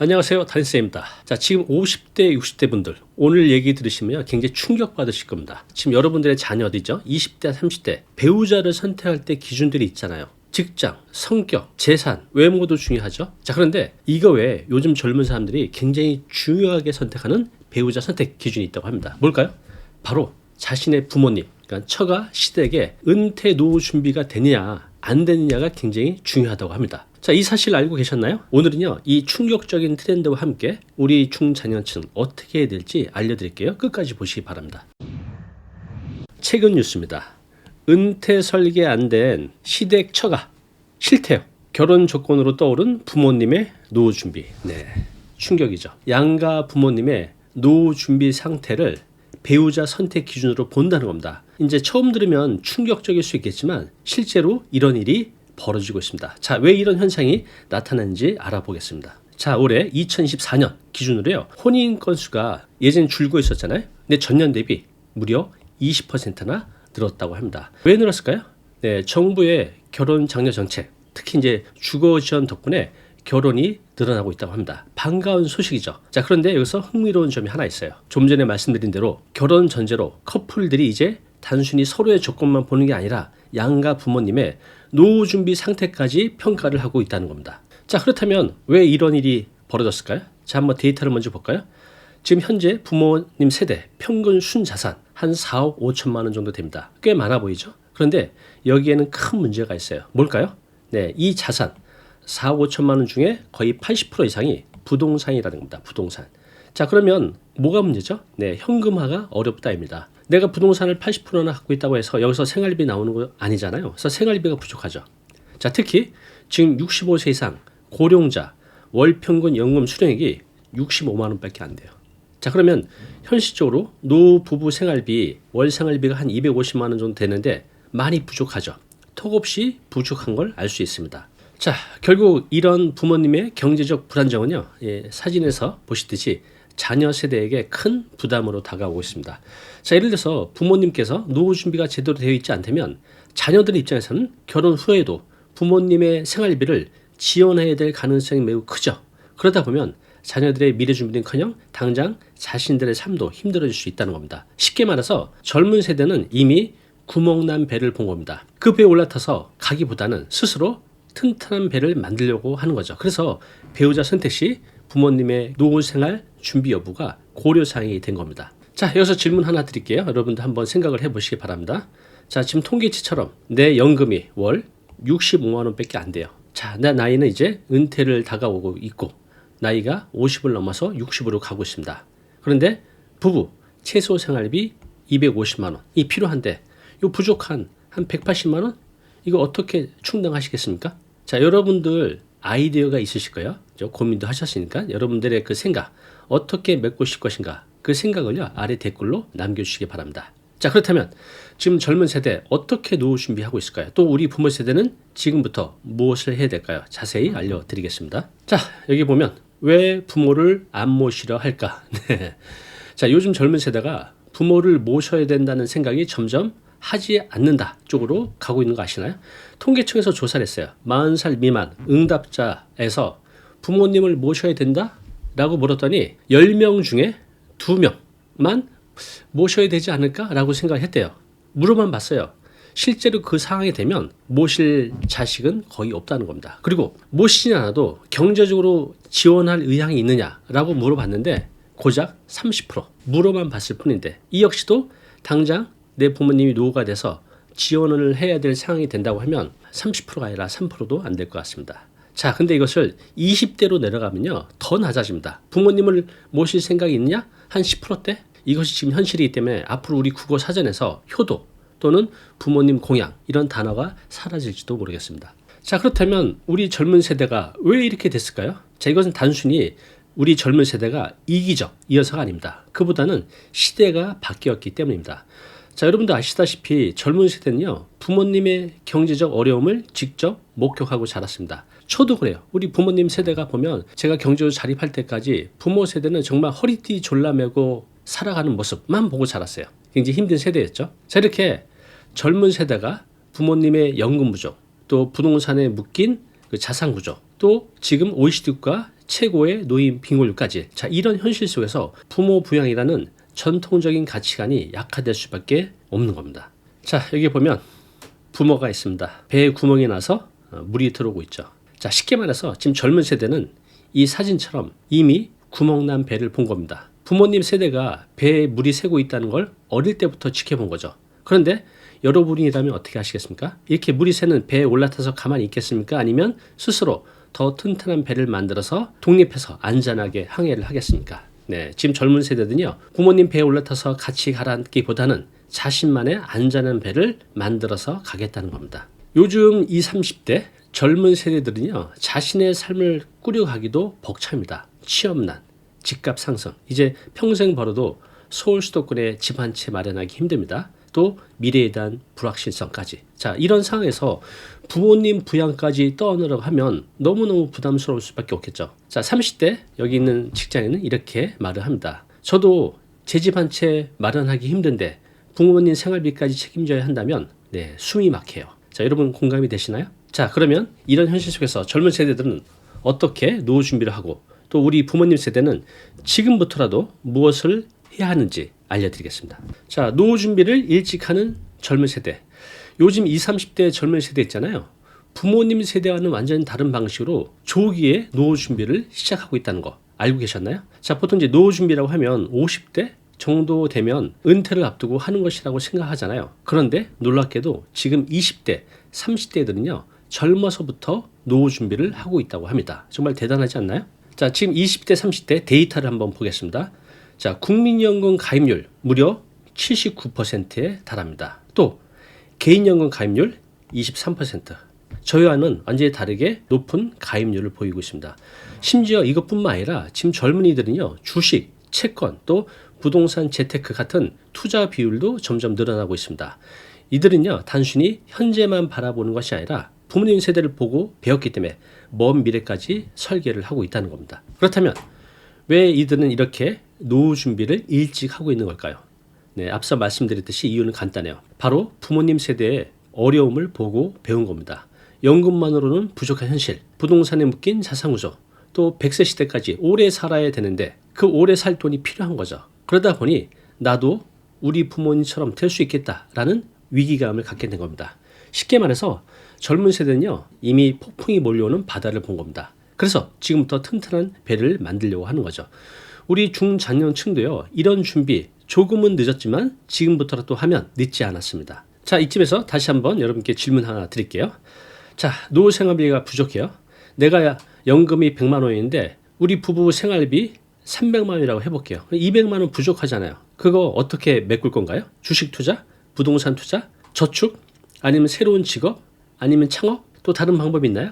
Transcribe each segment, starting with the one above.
안녕하세요, 단쌤입니다. 자, 지금 50대, 60대 분들 오늘 얘기 들으시면 굉장히 충격받으실 겁니다. 지금 여러분들의 자녀들이죠, 20대, 30대 배우자를 선택할 때 기준들이 있잖아요. 직장, 성격, 재산, 외모도 중요하죠. 자, 그런데 이거 외에 요즘 젊은 사람들이 굉장히 중요하게 선택하는 배우자 선택 기준이 있다고 합니다. 뭘까요? 바로 자신의 부모님, 그러니까 처가 시댁에 은퇴 노후 준비가 되느냐 안 되느냐가 굉장히 중요하다고 합니다. 자, 이 사실 알고 계셨나요? 오늘은요, 이 충격적인 트렌드와 함께 우리 중자녀층 어떻게 해야 될지 알려드릴게요. 끝까지 보시기 바랍니다. 최근 뉴스입니다. 은퇴 설계 안 된 시댁 처가 싫대요. 결혼 조건으로 떠오른 부모님의 노후 준비. 네, 충격이죠. 양가 부모님의 노후 준비 상태를 배우자 선택 기준으로 본다는 겁니다. 이제 처음 들으면 충격적일 수 있겠지만 실제로 이런 일이 벌어지고 있습니다. 자, 왜 이런 현상이 나타나는지 알아보겠습니다. 자, 올해 2024년 기준으로요, 혼인 건수가 예전 줄고 있었잖아요. 근데 전년 대비 무려 20%나 늘었다고 합니다. 왜 늘었을까요? 네, 정부의 결혼 장려 정책, 특히 이제 주거 지원 덕분에 결혼이 늘어나고 있다고 합니다. 반가운 소식이죠. 자, 그런데 여기서 흥미로운 점이 하나 있어요. 좀 전에 말씀드린 대로 결혼 전제로 커플들이 이제 단순히 서로의 조건만 보는 게 아니라 양가 부모님의 노후 준비 상태까지 평가를 하고 있다는 겁니다. 자, 그렇다면 왜 이런 일이 벌어졌을까요? 자, 한번 데이터를 먼저 볼까요? 지금 현재 부모님 세대 평균 순자산 한 4억 5천만 원 정도 됩니다. 꽤 많아 보이죠? 그런데 여기에는 큰 문제가 있어요. 뭘까요? 네, 이 자산 4억 5천만 원 중에 거의 80% 이상이 부동산이라는 겁니다. 부동산. 자, 그러면 뭐가 문제죠? 네, 현금화가 어렵다입니다. 내가 부동산을 80%나 갖고 있다고 해서 여기서 생활비 나오는 거 아니잖아요. 그래서 생활비가 부족하죠. 자, 특히 지금 65세 이상 고령자 월 평균 연금 수령액이 65만 원밖에 안 돼요. 자, 그러면 현실적으로 노 부부 생활비 월 생활비가 한 250만 원 정도 되는데 많이 부족하죠. 턱없이 부족한 걸 알 수 있습니다. 자, 결국 이런 부모님의 경제적 불안정은요, 사진에서 보시듯이 자녀 세대에게 큰 부담으로 다가오고 있습니다. 자, 예를 들어서 부모님께서 노후 준비가 제대로 되어 있지 않다면 자녀들 입장에서는 결혼 후에도 부모님의 생활비를 지원해야 될 가능성이 매우 크죠. 그러다 보면 자녀들의 미래 준비는커녕 당장 자신들의 삶도 힘들어질 수 있다는 겁니다. 쉽게 말해서 젊은 세대는 이미 구멍난 배를 본 겁니다. 그 배에 올라타서 가기보다는 스스로 튼튼한 배를 만들려고 하는 거죠. 그래서 배우자 선택 시 부모님의 노후 생활 준비 여부가 고려사항이 된 겁니다. 자, 여기서 질문 하나 드릴게요. 여러분들 한번 생각을 해보시기 바랍니다. 자, 지금 통계치처럼 내 연금이 월 65만 원밖에 안 돼요. 자, 내 나이는 이제 은퇴를 다가오고 있고 나이가 50을 넘어서 60으로 가고 있습니다. 그런데 부부 최소 생활비 250만 원이 필요한데 이 부족한 한 180만 원? 이거 어떻게 충당하시겠습니까? 자, 여러분들 아이디어가 있으실 거예요. 고민도 하셨으니까 여러분들의 그 생각 어떻게 메꾸실 것인가, 그 생각을요 아래 댓글로 남겨주시기 바랍니다. 자, 그렇다면 지금 젊은 세대 어떻게 노후 준비하고 있을까요? 또 우리 부모 세대는 지금부터 무엇을 해야 될까요? 자세히 알려드리겠습니다. 자, 여기 보면 왜 부모를 안 모시려 할까? 네. 자, 요즘 젊은 세대가 부모를 모셔야 된다는 생각이 점점 하지 않는다 쪽으로 가고 있는 거 아시나요? 통계청에서 조사를 했어요. 40살 미만 응답자에서 부모님을 모셔야 된다? 라고 물었더니 10명 중에 2명만 모셔야 되지 않을까? 라고 생각했대요. 물어만 봤어요. 실제로 그 상황이 되면 모실 자식은 거의 없다는 겁니다. 그리고 모시지 않아도 경제적으로 지원할 의향이 있느냐라고 물어봤는데 고작 30%. 물어만 봤을 뿐인데 이 역시도 당장 내 부모님이 노후가 돼서 지원을 해야 될 상황이 된다고 하면 30%가 아니라 3%도 안 될 것 같습니다. 자, 근데 이것을 20대로 내려가면요 더 낮아집니다. 부모님을 모실 생각이 있느냐? 한 10%대? 이것이 지금 현실이기 때문에 앞으로 우리 국어 사전에서 효도 또는 부모님 공양 이런 단어가 사라질지도 모르겠습니다. 자, 그렇다면 우리 젊은 세대가 왜 이렇게 됐을까요? 자, 이것은 단순히 우리 젊은 세대가 이기적이어서가 아닙니다. 그보다는 시대가 바뀌었기 때문입니다. 자, 여러분도 아시다시피 젊은 세대는요 부모님의 경제적 어려움을 직접 목격하고 자랐습니다. 저도 그래요. 우리 부모님 세대가 보면 제가 경제로 자립할 때까지 부모 세대는 정말 허리띠 졸라매고 살아가는 모습만 보고 자랐어요. 굉장히 힘든 세대였죠. 자, 이렇게 젊은 세대가 부모님의 연금 부족, 또 부동산에 묶인 그 자산 구조, 또 지금 OECD 국가 최고의 노인 빈곤율까지. 자, 이런 현실 속에서 부모 부양이라는 전통적인 가치관이 약화될 수밖에 없는 겁니다. 자, 여기 보면 부모가 있습니다. 배에 구멍이 나서 물이 들어오고 있죠. 자, 쉽게 말해서 지금 젊은 세대는 이 사진처럼 이미 구멍난 배를 본 겁니다. 부모님 세대가 배에 물이 새고 있다는 걸 어릴 때부터 지켜본 거죠. 그런데 여러분이라면 어떻게 하시겠습니까? 이렇게 물이 새는 배에 올라타서 가만히 있겠습니까? 아니면 스스로 더 튼튼한 배를 만들어서 독립해서 안전하게 항해를 하겠습니까? 네, 지금 젊은 세대들은요, 부모님 배에 올라타서 같이 가라앉기보다는 자신만의 안전한 배를 만들어서 가겠다는 겁니다. 요즘 20, 30대 젊은 세대들은요, 자신의 삶을 꾸려가기도 벅찹니다. 취업난, 집값 상승, 이제 평생 벌어도 서울 수도권에 집 한 채 마련하기 힘듭니다. 또 미래에 대한 불확실성까지. 자, 이런 상황에서 부모님 부양까지 떠안으라고 하면 너무너무 부담스러울 수밖에 없겠죠. 자, 30대 여기 있는 직장인은 이렇게 말을 합니다. 저도 제 집 한 채 마련하기 힘든데 부모님 생활비까지 책임져야 한다면 네, 숨이 막혀요. 자, 여러분 공감이 되시나요? 자, 그러면 이런 현실 속에서 젊은 세대들은 어떻게 노후 준비를 하고 또 우리 부모님 세대는 지금부터라도 무엇을 해야 하는지 알려드리겠습니다. 자, 노후 준비를 일찍 하는 젊은 세대. 요즘 20, 30대 젊은 세대 있잖아요. 부모님 세대와는 완전히 다른 방식으로 조기에 노후 준비를 시작하고 있다는 거 알고 계셨나요? 자, 보통 이제 노후 준비라고 하면 50대 정도 되면 은퇴를 앞두고 하는 것이라고 생각하잖아요. 그런데 놀랍게도 지금 20대, 30대들은요. 젊어서부터 노후 준비를 하고 있다고 합니다. 정말 대단하지 않나요? 자, 지금 20대, 30대 데이터를 한번 보겠습니다. 자, 국민연금 가입률 무려 79%에 달합니다. 또 개인연금 가입률 23%. 저희와는 완전히 다르게 높은 가입률을 보이고 있습니다. 심지어 이것뿐만 아니라 지금 젊은이들은요, 주식, 채권, 또 부동산 재테크 같은 투자 비율도 점점 늘어나고 있습니다. 이들은요, 단순히 현재만 바라보는 것이 아니라 부모님 세대를 보고 배웠기 때문에 먼 미래까지 설계를 하고 있다는 겁니다. 그렇다면 왜 이들은 이렇게 노후 준비를 일찍 하고 있는 걸까요? 네, 앞서 말씀드렸듯이 이유는 간단해요. 바로 부모님 세대의 어려움을 보고 배운 겁니다. 연금만으로는 부족한 현실, 부동산에 묶인 자산구조, 또 100세 시대까지 오래 살아야 되는데 그 오래 살 돈이 필요한 거죠. 그러다 보니 나도 우리 부모님처럼 될 수 있겠다라는 위기감을 갖게 된 겁니다. 쉽게 말해서 젊은 세대는요, 이미 폭풍이 몰려오는 바다를 본 겁니다. 그래서 지금부터 튼튼한 배를 만들려고 하는 거죠. 우리 중장년층도요, 이런 준비 조금은 늦었지만 지금부터라도 하면 늦지 않았습니다. 자, 이쯤에서 다시 한번 여러분께 질문 하나 드릴게요. 자, 노후 생활비가 부족해요. 내가 연금이 100만 원인데 우리 부부 생활비 300만 원이라고 해볼게요. 200만 원 부족하잖아요. 그거 어떻게 메꿀 건가요? 주식 투자? 부동산 투자? 저축? 아니면 새로운 직업? 아니면 창업? 또 다른 방법이 있나요?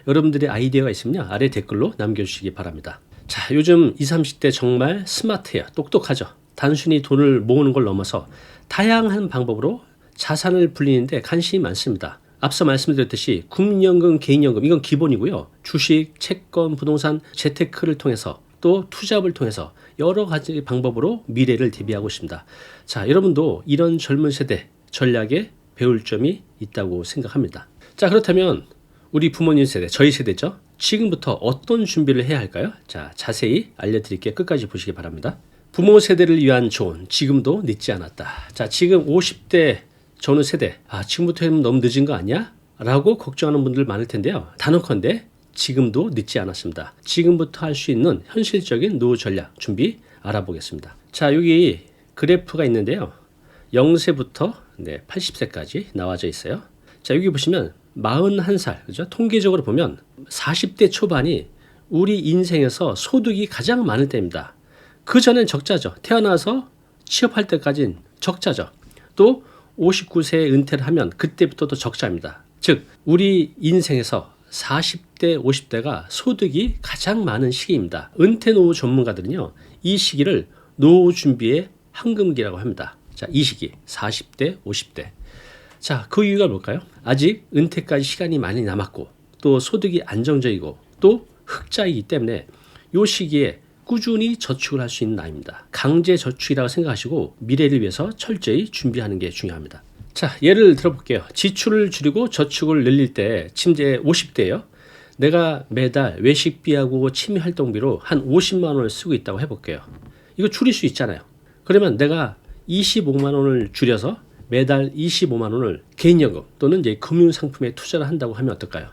여러분들의 아이디어가 있으면 아래 댓글로 남겨주시기 바랍니다. 자, 요즘 20, 30대 정말 스마트해요. 똑똑하죠. 단순히 돈을 모으는 걸 넘어서 다양한 방법으로 자산을 불리는데 관심이 많습니다. 앞서 말씀드렸듯이 국민연금, 개인연금 이건 기본이고요. 주식, 채권, 부동산, 재테크를 통해서 또 투잡을 통해서 여러 가지 방법으로 미래를 대비하고 있습니다. 자, 여러분도 이런 젊은 세대 전략에 배울 점이 있다고 생각합니다. 자, 그렇다면 우리 부모님 세대, 저희 세대죠. 지금부터 어떤 준비를 해야 할까요? 자, 자세히 알려드릴게요. 끝까지 보시기 바랍니다. 부모 세대를 위한 조언, 지금도 늦지 않았다. 자, 지금 50대 전후 세대, 지금부터 하면 너무 늦은 거 아니야? 라고 걱정하는 분들 많을 텐데요. 단언컨대 지금도 늦지 않았습니다. 지금부터 할 수 있는 현실적인 노후 전략 준비 알아보겠습니다. 자, 여기 그래프가 있는데요. 0세부터 80세까지 나와져 있어요. 자, 여기 보시면 41살, 그죠? 통계적으로 보면 40대 초반이 우리 인생에서 소득이 가장 많을 때입니다. 그 전엔 적자죠. 태어나서 취업할 때까지는 적자죠. 또 59세에 은퇴를 하면 그때부터도 적자입니다. 즉, 우리 인생에서 40대, 50대가 소득이 가장 많은 시기입니다. 은퇴 노후 전문가들은요, 이 시기를 노후 준비의 황금기라고 합니다. 자, 이 시기 40대, 50대. 자, 그 이유가 뭘까요? 아직 은퇴까지 시간이 많이 남았고 또 소득이 안정적이고 또 흑자이기 때문에 이 시기에 꾸준히 저축을 할 수 있는 나이입니다. 강제 저축이라고 생각하시고 미래를 위해서 철저히 준비하는 게 중요합니다. 자, 예를 들어볼게요. 지출을 줄이고 저축을 늘릴 때 지금 이제 50대예요. 내가 매달 외식비하고 취미활동비로 한 50만 원을 쓰고 있다고 해볼게요. 이거 줄일 수 있잖아요. 그러면 내가 25만 원을 줄여서 매달 25만 원을 개인연금 또는 이제 금융상품에 투자를 한다고 하면 어떨까요?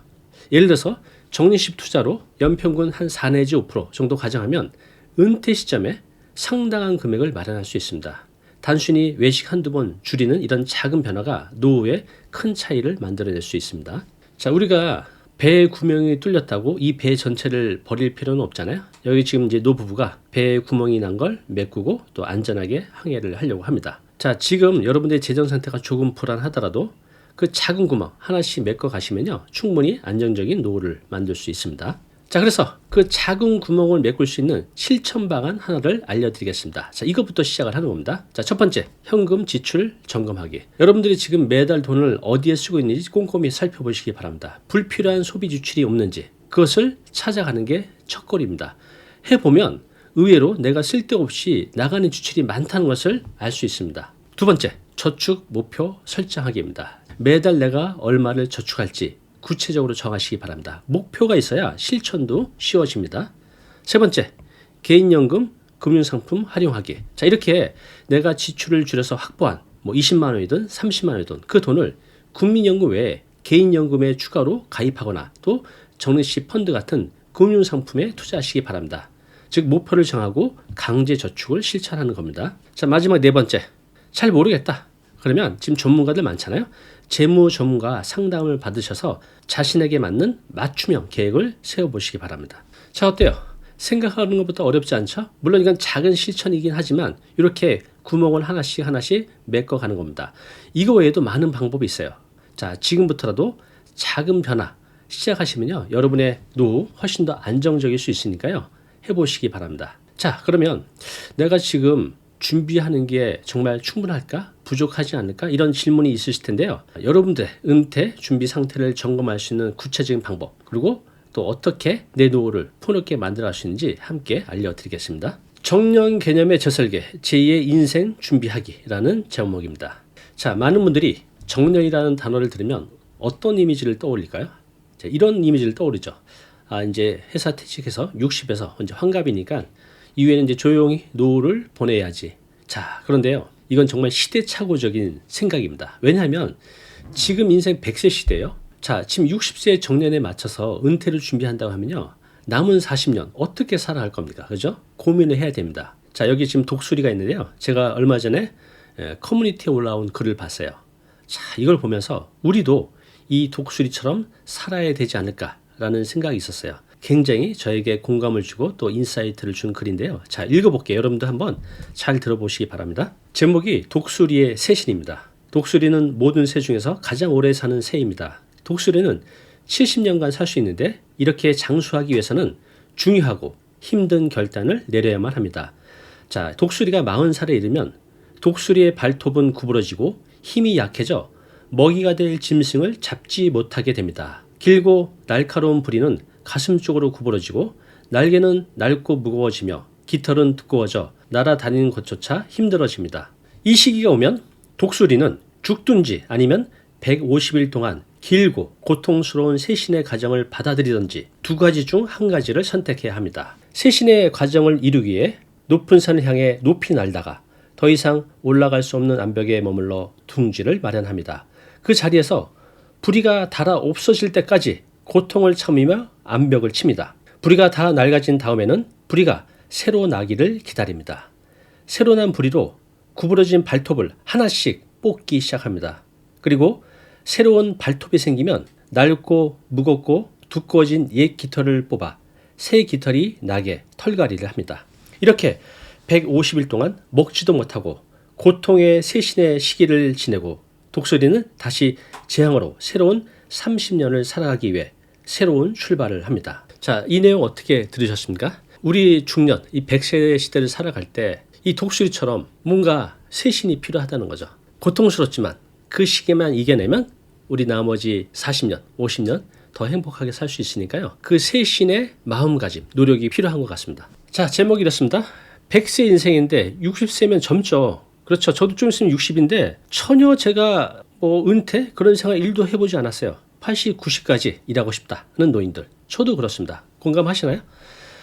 예를 들어서 적립식 투자로 연평균 한 4 내지 5% 정도 가정하면 은퇴 시점에 상당한 금액을 마련할 수 있습니다. 단순히 외식 한두 번 줄이는 이런 작은 변화가 노후에 큰 차이를 만들어낼 수 있습니다. 자, 우리가 배 구멍이 뚫렸다고 이 배 전체를 버릴 필요는 없잖아요. 여기 지금 이제 노부부가 배에 구멍이 난 걸 메꾸고 또 안전하게 항해를 하려고 합니다. 자, 지금 여러분들의 재정 상태가 조금 불안하더라도 그 작은 구멍 하나씩 메꿔 가시면요, 충분히 안정적인 노후를 만들 수 있습니다. 자, 그래서 그 작은 구멍을 메꿀 수 있는 실천 방안 하나를 알려드리겠습니다. 자, 이것부터 시작을 하는 겁니다. 자, 첫 번째, 현금 지출 점검하기. 여러분들이 지금 매달 돈을 어디에 쓰고 있는지 꼼꼼히 살펴보시기 바랍니다. 불필요한 소비 지출이 없는지 그것을 찾아가는 게 첫걸음입니다. 해보면 의외로 내가 쓸데없이 나가는 지출이 많다는 것을 알 수 있습니다. 두 번째, 저축 목표 설정하기입니다. 매달 내가 얼마를 저축할지 구체적으로 정하시기 바랍니다. 목표가 있어야 실천도 쉬워집니다. 세 번째, 개인연금, 금융상품 활용하기. 자, 이렇게 내가 지출을 줄여서 확보한 20만 원이든 30만 원이든 그 돈을 국민연금 외에 개인연금에 추가로 가입하거나 또 적립식 펀드 같은 금융상품에 투자하시기 바랍니다. 즉, 목표를 정하고 강제 저축을 실천하는 겁니다. 자, 마지막 네 번째, 잘 모르겠다. 그러면 지금 전문가들 많잖아요. 재무 전문가 상담을 받으셔서 자신에게 맞는 맞춤형 계획을 세워보시기 바랍니다. 자, 어때요? 생각하는 것보다 어렵지 않죠? 물론 이건 작은 실천이긴 하지만 이렇게 구멍을 하나씩 메꿔가는 겁니다. 이거 외에도 많은 방법이 있어요. 자, 지금부터라도 작은 변화 시작하시면요, 여러분의 노후 훨씬 더 안정적일 수 있으니까요, 해보시기 바랍니다. 자, 그러면 내가 지금 준비하는 게 정말 충분할까? 부족하지 않을까? 이런 질문이 있으실 텐데요. 여러분들의 은퇴 준비 상태를 점검할 수 있는 구체적인 방법, 그리고 또 어떻게 내 노후를 폭넓게 만들어 갈 수 있는지 함께 알려드리겠습니다. 정년 개념의 재설계, 제2의 인생 준비하기라는 제목입니다. 자, 많은 분들이 정년이라는 단어를 들으면 어떤 이미지를 떠올릴까요? 자, 이런 이미지를 떠오르죠. 이제 회사 퇴직해서 60에서 이제 환갑이니까 이후에는 이제 조용히 노후를 보내야지. 자, 그런데요, 이건 정말 시대착오적인 생각입니다. 왜냐하면 지금 인생 100세 시대예요. 자, 지금 60세 정년에 맞춰서 은퇴를 준비한다고 하면요, 남은 40년 어떻게 살아갈 겁니까? 그죠? 고민을 해야 됩니다. 자, 여기 지금 독수리가 있는데요. 제가 얼마 전에 커뮤니티에 올라온 글을 봤어요. 자, 이걸 보면서 우리도 이 독수리처럼 살아야 되지 않을까라는 생각이 있었어요. 굉장히 저에게 공감을 주고 또 인사이트를 준 글인데요. 자, 읽어볼게요. 여러분도 한번 잘 들어보시기 바랍니다. 제목이 독수리의 새신입니다. 독수리는 모든 새 중에서 가장 오래 사는 새입니다. 독수리는 70년간 살 수 있는데 이렇게 장수하기 위해서는 중요하고 힘든 결단을 내려야만 합니다. 자, 독수리가 40살에 이르면 독수리의 발톱은 구부러지고 힘이 약해져 먹이가 될 짐승을 잡지 못하게 됩니다. 길고 날카로운 부리는 가슴 쪽으로 구부러지고 날개는 낡고 무거워지며 깃털은 두꺼워져 날아다니는 것조차 힘들어집니다. 이 시기가 오면 독수리는 죽든지 아니면 150일 동안 길고 고통스러운 새신의 과정을 받아들이든지 두 가지 중 한 가지를 선택해야 합니다. 새신의 과정을 이루기 위해 높은 산을 향해 높이 날다가 더 이상 올라갈 수 없는 암벽에 머물러 둥지를 마련합니다. 그 자리에서 부리가 닳아 없어질 때까지 고통을 참으며 암벽을 칩니다. 부리가 다 낡아진 다음에는 부리가 새로 나기를 기다립니다. 새로 난 부리로 구부러진 발톱을 하나씩 뽑기 시작합니다. 그리고 새로운 발톱이 생기면 낡고 무겁고 두꺼워진 옛 깃털을 뽑아 새 깃털이 나게 털갈이를 합니다. 이렇게 150일 동안 먹지도 못하고 고통의 새신의 시기를 지내고 독수리는 다시 재앙으로 새로운 30년을 살아가기 위해 새로운 출발을 합니다. 자, 이 내용 어떻게 들으셨습니까? 우리 중년, 이 100세 시대를 살아갈 때 이 독수리처럼 뭔가 새신이 필요하다는 거죠. 고통스럽지만 그 시기만 이겨내면 우리 나머지 40년, 50년 더 행복하게 살 수 있으니까요. 그 새신의 마음가짐, 노력이 필요한 것 같습니다. 자, 제목이 이렇습니다. 100세 인생인데 60세면 젊죠. 그렇죠. 저도 좀 있으면 60인데 전혀 제가 은퇴 그런 생각 1도 해보지 않았어요. 80, 90까지 일하고 싶다는 노인들. 저도 그렇습니다. 공감하시나요?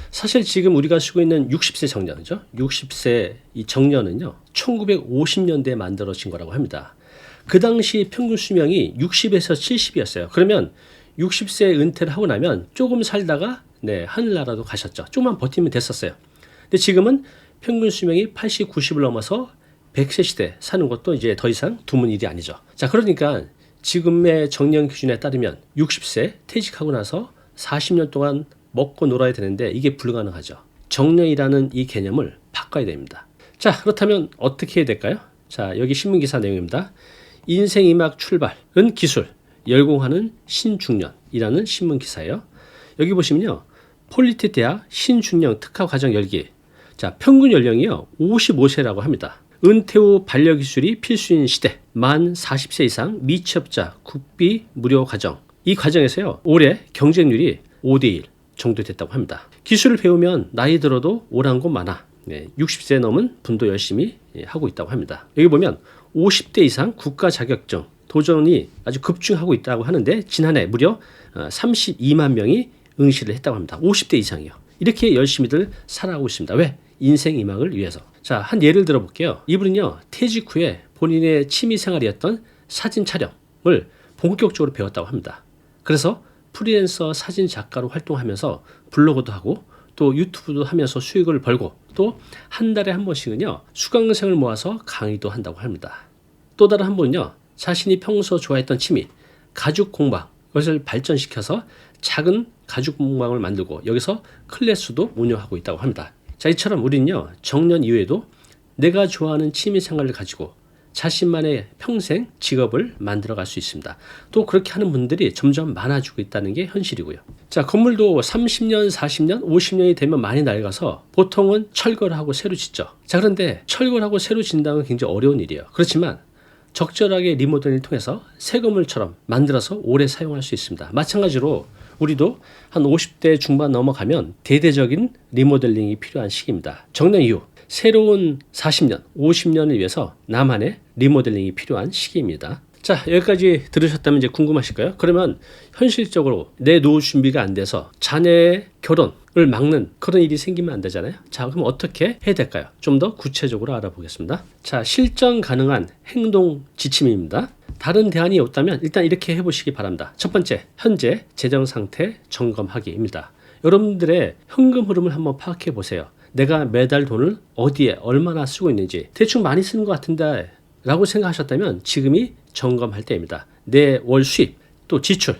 사실 지금 우리가 쓰고 있는 60세 정년이죠. 60세 이 정년은요. 1950년대에 만들어진 거라고 합니다. 그 당시 평균 수명이 60에서 70이었어요. 그러면 60세 은퇴를 하고 나면 조금 살다가 하늘나라도 가셨죠. 조금만 버티면 됐었어요. 근데 지금은 평균 수명이 80, 90을 넘어서 100세 시대 사는 것도 이제 더 이상 드문 일이 아니죠. 자, 그러니까 지금의 정년 기준에 따르면 60세 퇴직하고 나서 40년 동안 먹고 놀아야 되는데 이게 불가능하죠. 정년이라는 이 개념을 바꿔야 됩니다. 자, 그렇다면 어떻게 해야 될까요? 자, 여기 신문기사 내용입니다. 인생이막 출발은 기술, 열공하는 신중년이라는 신문기사예요. 여기 보시면요. 폴리티 대학 신중년 특화과정 열기. 자, 평균 연령이요. 55세라고 합니다. 은퇴 후 반려기술이 필수인 시대, 만 40세 이상 미취업자 국비 무료 과정. 이 과정에서요. 올해 경쟁률이 5대1 정도 됐다고 합니다. 기술을 배우면 나이 들어도 오란 곳 많아. 60세 넘은 분도 열심히 하고 있다고 합니다. 여기 보면 50대 이상 국가 자격증 도전이 아주 급증하고 있다고 하는데 지난해 무려 32만 명이 응시를 했다고 합니다. 50대 이상이요. 이렇게 열심히들 살아가고 있습니다. 왜? 인생 이막을 위해서. 자, 한 예를 들어 볼게요. 이분은요. 퇴직 후에 본인의 취미 생활이었던 사진 촬영을 본격적으로 배웠다고 합니다. 그래서 프리랜서 사진 작가로 활동하면서 블로그도 하고 또 유튜브도 하면서 수익을 벌고 또 한 달에 한 번씩은요. 수강생을 모아서 강의도 한다고 합니다. 또 다른 한 분은요. 자신이 평소 좋아했던 취미 가죽 공방 이것을 발전시켜서 작은 가죽 공방을 만들고 여기서 클래스도 운영하고 있다고 합니다. 자, 이처럼 우리는요. 정년 이후에도 내가 좋아하는 취미 생활을 가지고 자신만의 평생 직업을 만들어갈 수 있습니다. 또 그렇게 하는 분들이 점점 많아지고 있다는 게 현실이고요. 자, 건물도 30년, 40년, 50년이 되면 많이 낡아서 보통은 철거를 하고 새로 짓죠. 자, 그런데 철거를 하고 새로 짓는다는 건 굉장히 어려운 일이에요. 그렇지만 적절하게 리모델링을 통해서 새 건물처럼 만들어서 오래 사용할 수 있습니다. 마찬가지로 우리도 한 50대 중반 넘어가면 대대적인 리모델링이 필요한 시기입니다. 정년 이후 새로운 40년, 50년을 위해서 나만의 리모델링이 필요한 시기입니다. 자, 여기까지 들으셨다면 이제 궁금하실까요? 그러면 현실적으로 내 노후 준비가 안 돼서 자녀의 결혼을 막는 그런 일이 생기면 안 되잖아요. 자, 그럼 어떻게 해야 될까요? 좀 더 구체적으로 알아보겠습니다. 자, 실전 가능한 행동 지침입니다. 다른 대안이 없다면 일단 이렇게 해보시기 바랍니다. 첫 번째, 현재 재정 상태 점검하기입니다. 여러분들의 현금 흐름을 한번 파악해 보세요. 내가 매달 돈을 어디에 얼마나 쓰고 있는지 대충 많이 쓰는 것 같은데 라고 생각하셨다면 지금이 점검할 때입니다. 내 월 수입 또 지출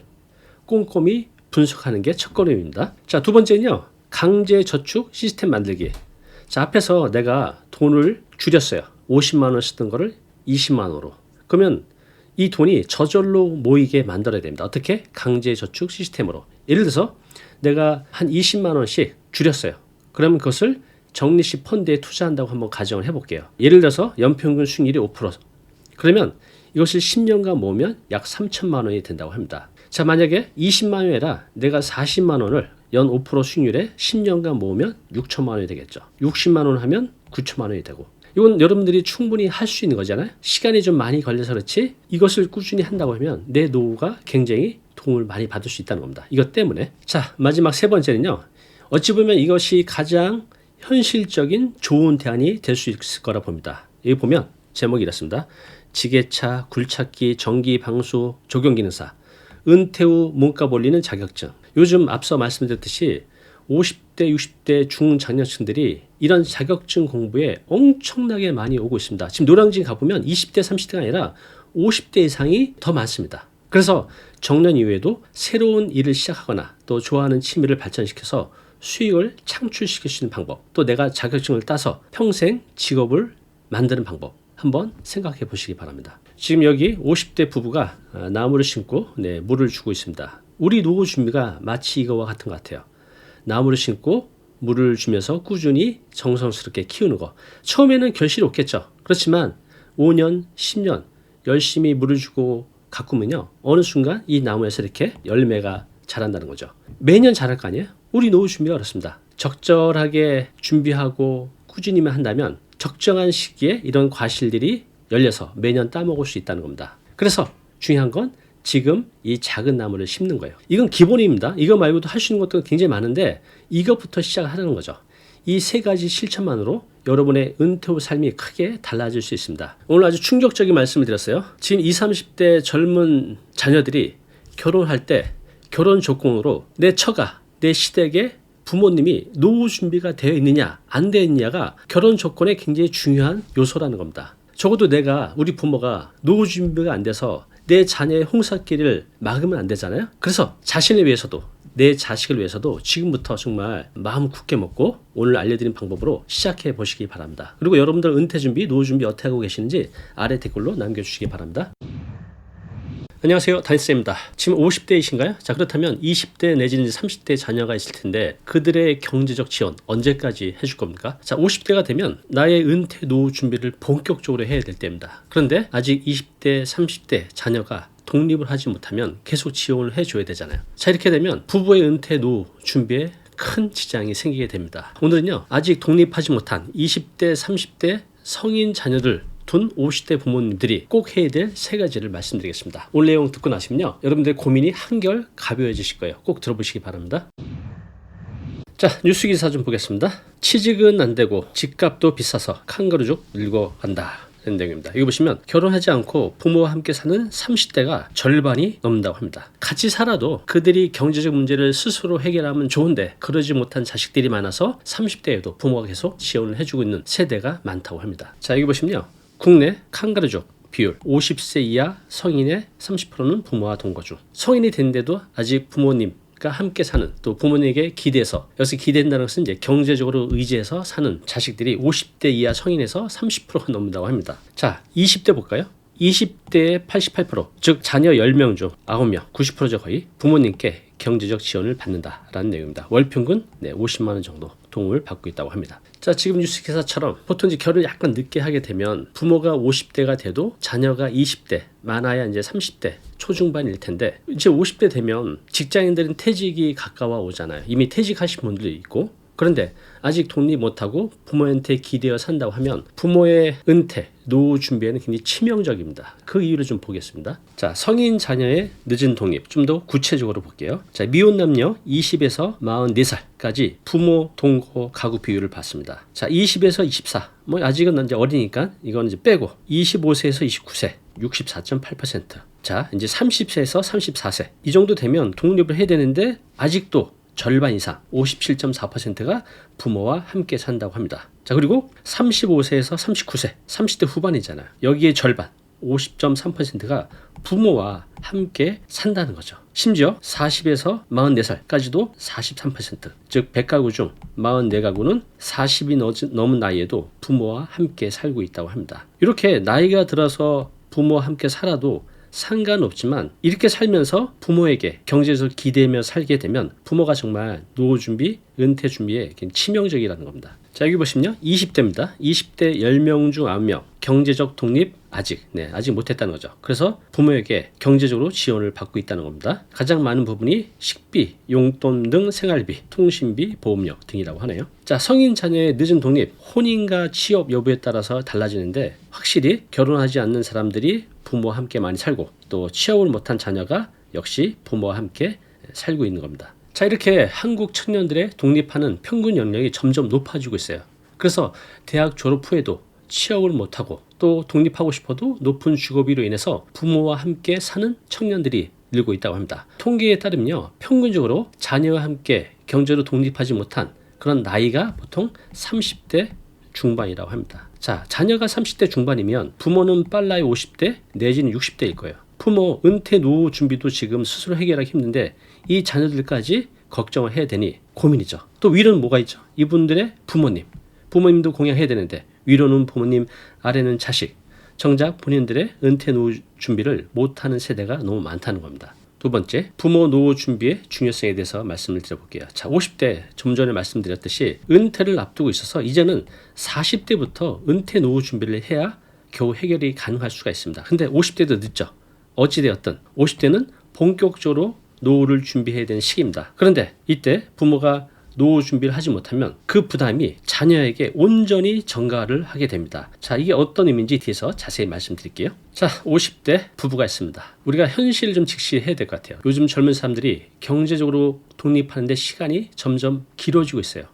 꼼꼼히 분석하는 게 첫걸음입니다. 자, 두 번째는요. 강제 저축 시스템 만들기. 자, 앞에서 내가 돈을 줄였어요. 50만 원 쓰던 거를 20만 원으로. 그러면 이 돈이 저절로 모이게 만들어야 됩니다. 어떻게? 강제 저축 시스템으로. 예를 들어서 내가 한 20만 원씩 줄였어요. 그러면 그것을 적립식 펀드에 투자한다고 한번 가정을 해볼게요. 예를 들어서 연평균 수익률이 5%. 그러면 이것을 10년간 모으면 약 3천만 원이 된다고 합니다. 자, 만약에 20만 원이라 내가 40만 원을 연 5% 수익률에 10년간 모으면 6천만 원이 되겠죠. 60만 원 하면 9천만 원이 되고. 이건 여러분들이 충분히 할 수 있는 거잖아요. 시간이 좀 많이 걸려서 그렇지 이것을 꾸준히 한다고 하면 내 노후가 굉장히 도움을 많이 받을 수 있다는 겁니다. 이것 때문에. 자, 마지막 세 번째는요. 어찌 보면 이것이 가장 현실적인 좋은 대안이 될 수 있을 거라 봅니다. 여기 보면 제목이 이렇습니다. 지게차, 굴착기, 전기, 방수, 조경기능사, 은퇴 후 몸값 올리는 자격증. 요즘 앞서 말씀드렸듯이 50대, 60대 중장년층들이 이런 자격증 공부에 엄청나게 많이 오고 있습니다. 지금 노량진 가보면 20대, 30대가 아니라 50대 이상이 더 많습니다. 그래서 정년 이후에도 새로운 일을 시작하거나 또 좋아하는 취미를 발전시켜서 수익을 창출시킬 수 있는 방법, 또 내가 자격증을 따서 평생 직업을 만드는 방법 한번 생각해 보시기 바랍니다. 지금 여기 50대 부부가 나무를 심고 물을 주고 있습니다. 우리 노후 준비가 마치 이거와 같은 것 같아요. 나무를 심고 물을 주면서 꾸준히 정성스럽게 키우는 거. 처음에는 결실이 없겠죠. 그렇지만 5년, 10년 열심히 물을 주고 가꾸면요. 어느 순간 이 나무에서 이렇게 열매가 자란다는 거죠. 매년 자랄 거 아니에요? 우리 노후 준비가 어렵습니다. 적절하게 준비하고 꾸준히만 한다면 적정한 시기에 이런 과실들이 열려서 매년 따먹을 수 있다는 겁니다. 그래서 중요한 건 지금 이 작은 나무를 심는 거예요. 이건 기본입니다. 이거 말고도 할 수 있는 것도 굉장히 많은데 이것부터 시작하는 거죠. 이 세 가지 실천만으로 여러분의 은퇴 후 삶이 크게 달라질 수 있습니다. 오늘 아주 충격적인 말씀을 드렸어요. 지금 20, 30대 젊은 자녀들이 결혼할 때 결혼 조건으로 내 처가, 내 시댁에 부모님이 노후 준비가 되어 있느냐 안 되어 있느냐가 결혼 조건의 굉장히 중요한 요소라는 겁니다. 적어도 우리 부모가 노후 준비가 안 돼서 내 자녀의 홍사길을 막으면 안 되잖아요. 그래서 자신을 위해서도 내 자식을 위해서도 지금부터 정말 마음 굳게 먹고 오늘 알려드린 방법으로 시작해 보시기 바랍니다. 그리고 여러분들 은퇴 준비, 노후 준비 어떻게 하고 계시는지 아래 댓글로 남겨주시기 바랍니다. 안녕하세요, 다니쌤입니다. 지금 50대이신가요? 자, 그렇다면 20대 내지는 30대 자녀가 있을 텐데 그들의 경제적 지원 언제까지 해줄 겁니까? 자, 50대가 되면 나의 은퇴 노후 준비를 본격적으로 해야 될 때입니다. 그런데 아직 20대, 30대 자녀가 독립을 하지 못하면 계속 지원을 해줘야 되잖아요. 자, 이렇게 되면 부부의 은퇴 노후 준비에 큰 지장이 생기게 됩니다. 오늘은요, 아직 독립하지 못한 20대, 30대 성인 자녀들 둔 50대 부모님들이 꼭 해야 될 세 가지를 말씀드리겠습니다. 오늘 내용 듣고 나시면요, 여러분들의 고민이 한결 가벼워지실 거예요. 꼭 들어보시기 바랍니다. 자, 뉴스 기사 좀 보겠습니다. 취직은 안 되고 집값도 비싸서 칸가루족 늙어간다. 라는 내용입니다. 이거 보시면 결혼하지 않고 부모와 함께 사는 30대가 절반이 넘는다고 합니다. 같이 살아도 그들이 경제적 문제를 스스로 해결하면 좋은데 그러지 못한 자식들이 많아서 30대에도 부모가 계속 지원을 해주고 있는 세대가 많다고 합니다. 자, 여기 보시면요, 국내 칸가루족 비율 50세 이하 성인의 30%는 부모와 동거 중. 성인이 됐는데도 아직 부모님과 함께 사는, 또 부모님에게 기대서, 여기서 기대한다는 것은 이제 경제적으로 의지해서 사는 자식들이 50대 이하 성인에서 30%가 넘는다고 합니다. 자, 20대 볼까요? 20대의 88%, 즉 자녀 10명 중 9명, 90%죠 거의, 부모님께 경제적 지원을 받는다라는 내용입니다. 월 평균 50만 원 정도 도움을 받고 있다고 합니다. 자, 지금 뉴스 기사처럼 보통 이제 결혼을 약간 늦게 하게 되면 부모가 50대가 돼도 자녀가 20대, 많아야 이제 30대 초중반일 텐데, 이제 50대 되면 직장인들은 퇴직이 가까워 오잖아요. 이미 퇴직하신 분들도 있고. 그런데 아직 독립 못하고 부모한테 기대어 산다고 하면 부모의 은퇴, 노후 준비에는 굉장히 치명적입니다. 그 이유를 좀 보겠습니다. 자, 성인 자녀의 늦은 독립 좀 더 구체적으로 볼게요. 자, 미혼 남녀 20에서 44살까지 부모 동거 가구 비율을 봤습니다. 자, 20에서 24, 아직은 이제 어리니까 이건 이제 빼고 25세에서 29세 64.8%. 자, 이제 30세에서 34세 이 정도 되면 독립을 해야 되는데 아직도 절반 이상 57.4%가 부모와 함께 산다고 합니다. 자, 그리고 35세에서 39세 30대 후반이잖아요. 여기에 절반 50.3%가 부모와 함께 산다는 거죠. 심지어 40에서 44살까지도 43%, 즉 100가구 중 44가구는 40이 넘은 나이에도 부모와 함께 살고 있다고 합니다. 이렇게 나이가 들어서 부모와 함께 살아도 상관없지만 이렇게 살면서 부모에게 경제적 기대며 살게 되면 부모가 정말 노후 준비, 은퇴 준비에 치명적이라는 겁니다. 자, 여기 보시면요, 20대입니다. 20대 10명 중 9명 경제적 독립 아직 못했다는 거죠. 그래서 부모에게 경제적으로 지원을 받고 있다는 겁니다. 가장 많은 부분이 식비, 용돈 등 생활비, 통신비, 보험료 등이라고 하네요. 자, 성인 자녀의 늦은 독립, 혼인과 취업 여부에 따라서 달라지는데 확실히 결혼하지 않는 사람들이 부모와 함께 많이 살고, 또 취업을 못한 자녀가 역시 부모와 함께 살고 있는 겁니다. 자, 이렇게 한국 청년들의 독립하는 평균 연령이 점점 높아지고 있어요. 그래서 대학 졸업 후에도 취업을 못하고 또 독립하고 싶어도 높은 주거비로 인해서 부모와 함께 사는 청년들이 늘고 있다고 합니다. 통계에 따르면요, 평균적으로 자녀와 함께 경제로 독립하지 못한 그런 나이가 보통 30대 중반이라고 합니다. 자, 자녀가 30대 중반이면 부모는 빨라야 50대 내지는 60대일 거예요. 부모 은퇴 노후 준비도 지금 스스로 해결하기 힘든데 이 자녀들까지 걱정을 해야 되니 고민이죠. 또 위로는 뭐가 있죠? 이분들의 부모님도 공양해야 되는데 위로는 부모님, 아래는 자식. 정작 본인들의 은퇴 노후 준비를 못하는 세대가 너무 많다는 겁니다. 두 번째, 부모 노후 준비의 중요성에 대해서 말씀을 드려볼게요. 자, 50대 좀 전에 말씀드렸듯이 은퇴를 앞두고 있어서 이제는 40대부터 은퇴 노후 준비를 해야 겨우 해결이 가능할 수가 있습니다. 근데 50대도 늦죠. 어찌되었든 50대는 본격적으로 노후를 준비해야 되는 시기입니다. 그런데 이때 부모가 노후 준비를 하지 못하면 그 부담이 자녀에게 온전히 전가를 하게 됩니다. 자, 이게 어떤 의미인지 뒤에서 자세히 말씀드릴게요. 자, 50대 부부가 있습니다. 우리가 현실을 좀 직시해야 될 것 같아요. 요즘 젊은 사람들이 경제적으로 독립하는데 시간이 점점 길어지고 있어요.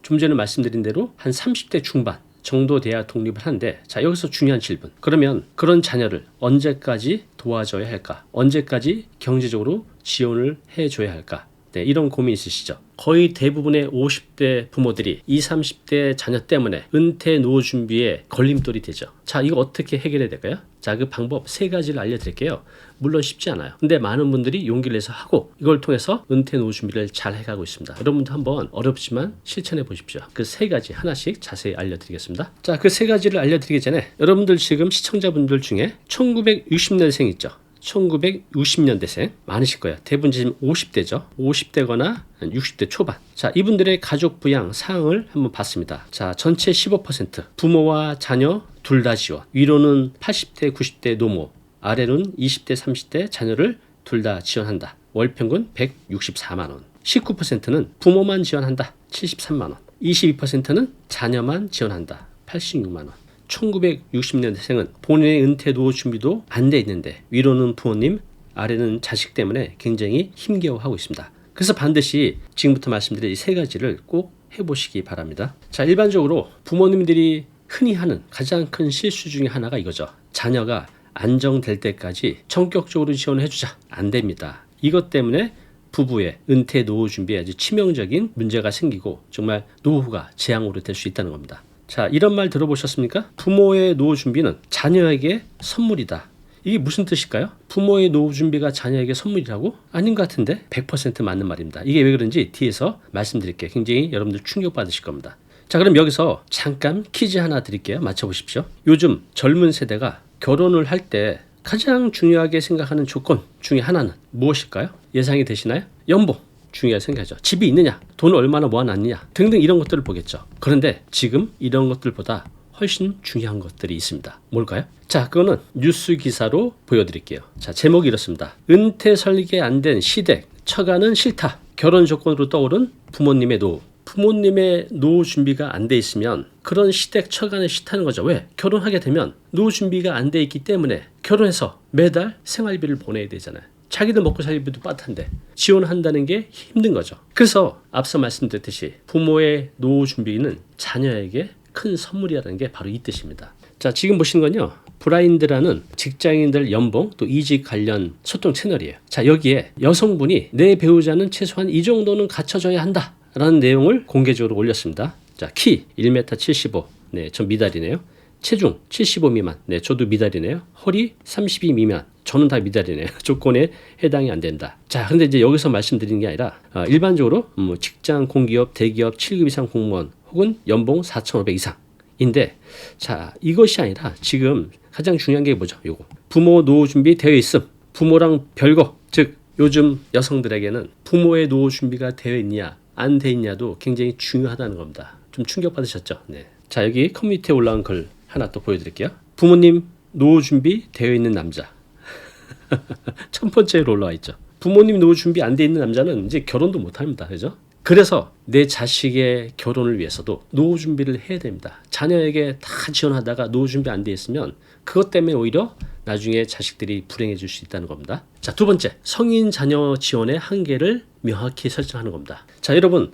좀 전에 말씀드린 대로 한 30대 중반 정도 돼야 독립을 하는데, 자, 여기서 중요한 질문. 그러면 그런 자녀를 언제까지 도와줘야 할까? 언제까지 경제적으로 지원을 해줘야 할까? 네, 이런 고민 있으시죠? 거의 대부분의 50대 부모들이 20, 30대 자녀 때문에 은퇴 노후 준비에 걸림돌이 되죠. 자, 이거 어떻게 해결해야 될까요? 자, 그 방법 3가지를 알려드릴게요. 물론 쉽지 않아요. 근데 많은 분들이 용기를 내서 하고 이걸 통해서 은퇴 노후 준비를 잘 해가고 있습니다. 여러분도 한번 어렵지만 실천해 보십시오. 그 3가지 하나씩 자세히 알려드리겠습니다. 자, 그 3가지를 알려드리기 전에 여러분들 지금 시청자분들 중에 1960년생 있죠? 1960년대생 많으실 거예요. 대부분 지금 50대죠. 50대거나 60대 초반. 자, 이분들의 가족 부양 사항을 한번 봤습니다. 자, 전체 15%. 부모와 자녀 둘 다 지원. 위로는 80대, 90대 노모, 아래로는 20대, 30대 자녀를 둘 다 지원한다. 월평균 164만 원. 19%는 부모만 지원한다. 73만 원. 22%는 자녀만 지원한다. 86만 원. 1960년대생은 본인의 은퇴 노후 준비도 안 돼 있는데 위로는 부모님, 아래는 자식 때문에 굉장히 힘겨워하고 있습니다. 그래서 반드시 지금부터 말씀드린 이 3가지를 꼭 해보시기 바랍니다. 자, 일반적으로 부모님들이 흔히 하는 가장 큰 실수 중에 하나가 이거죠. 자녀가 안정될 때까지 전격적으로 지원해주자. 안 됩니다. 이것 때문에 부부의 은퇴 노후 준비에 아주 치명적인 문제가 생기고 정말 노후가 재앙으로 될 수 있다는 겁니다. 자, 이런 말 들어보셨습니까? 부모의 노후 준비는 자녀에게 선물이다. 이게 무슨 뜻일까요? 부모의 노후 준비가 자녀에게 선물이라고? 아닌 것 같은데 100% 맞는 말입니다. 이게 왜 그런지 뒤에서 말씀드릴게요. 굉장히 여러분들 충격받으실 겁니다. 자, 그럼 여기서 잠깐 퀴즈 하나 드릴게요. 맞춰보십시오. 요즘 젊은 세대가 결혼을 할 때 가장 중요하게 생각하는 조건 중에 하나는 무엇일까요? 예상이 되시나요? 연봉. 중요하게 생각하죠. 집이 있느냐, 돈을 얼마나 모아놨느냐 등등 이런 것들을 보겠죠. 그런데 지금 이런 것들보다 훨씬 중요한 것들이 있습니다. 뭘까요? 자, 그거는 뉴스 기사로 보여드릴게요. 자, 제목이 이렇습니다. 은퇴 설계 안 된 시댁, 처가는 싫다. 결혼 조건으로 떠오른 부모님의 노후. 부모님의 노후 준비가 안 돼 있으면 그런 시댁 처가는 싫다는 거죠. 왜? 결혼하게 되면 노후 준비가 안 돼 있기 때문에 결혼해서 매달 생활비를 보내야 되잖아요. 자기들 먹고 살기도 빠듯한데 지원한다는 게 힘든 거죠. 그래서 앞서 말씀드렸듯이 부모의 노후 준비는 자녀에게 큰 선물이라는 게 바로 이 뜻입니다. 자, 지금 보시는 건요, 브라인드라는 직장인들 연봉 또 이직 관련 소통 채널이에요. 자, 여기에 여성분이 내 배우자는 최소한 이 정도는 갖춰줘야 한다 라는 내용을 공개적으로 올렸습니다. 자, 키 1m 75, 네, 전 미달이네요. 체중 75 미만, 네, 저도 미달이네요. 허리 32 미만, 저는 다 미달이네요. 조건에 해당이 안 된다. 자, 근데 이제 여기서 말씀드리는 게 아니라 일반적으로 직장, 공기업, 대기업 7급 이상 공무원 혹은 연봉 4,500 이상인데, 자, 이것이 아니라 지금 가장 중요한 게 뭐죠? 요거 부모 노후 준비 되어 있음. 부모랑 별거, 즉 요즘 여성들에게는 부모의 노후 준비가 되어 있냐 안 돼 있냐도 굉장히 중요하다는 겁니다. 좀 충격받으셨죠? 네. 자, 여기 커뮤니티에 올라온 글 하나 또 보여드릴게요. 부모님 노후 준비 되어 있는 남자. 첫 번째로 올라와 있죠. 부모님 노후 준비 안 돼 있는 남자는 이제 결혼도 못 합니다. 그죠? 그래서 내 자식의 결혼을 위해서도 노후 준비를 해야 됩니다. 자녀에게 다 지원하다가 노후 준비 안 돼 있으면 그것 때문에 오히려 나중에 자식들이 불행해질 수 있다는 겁니다. 자, 두 번째, 성인 자녀 지원의 한계를 명확히 설정하는 겁니다. 자, 여러분,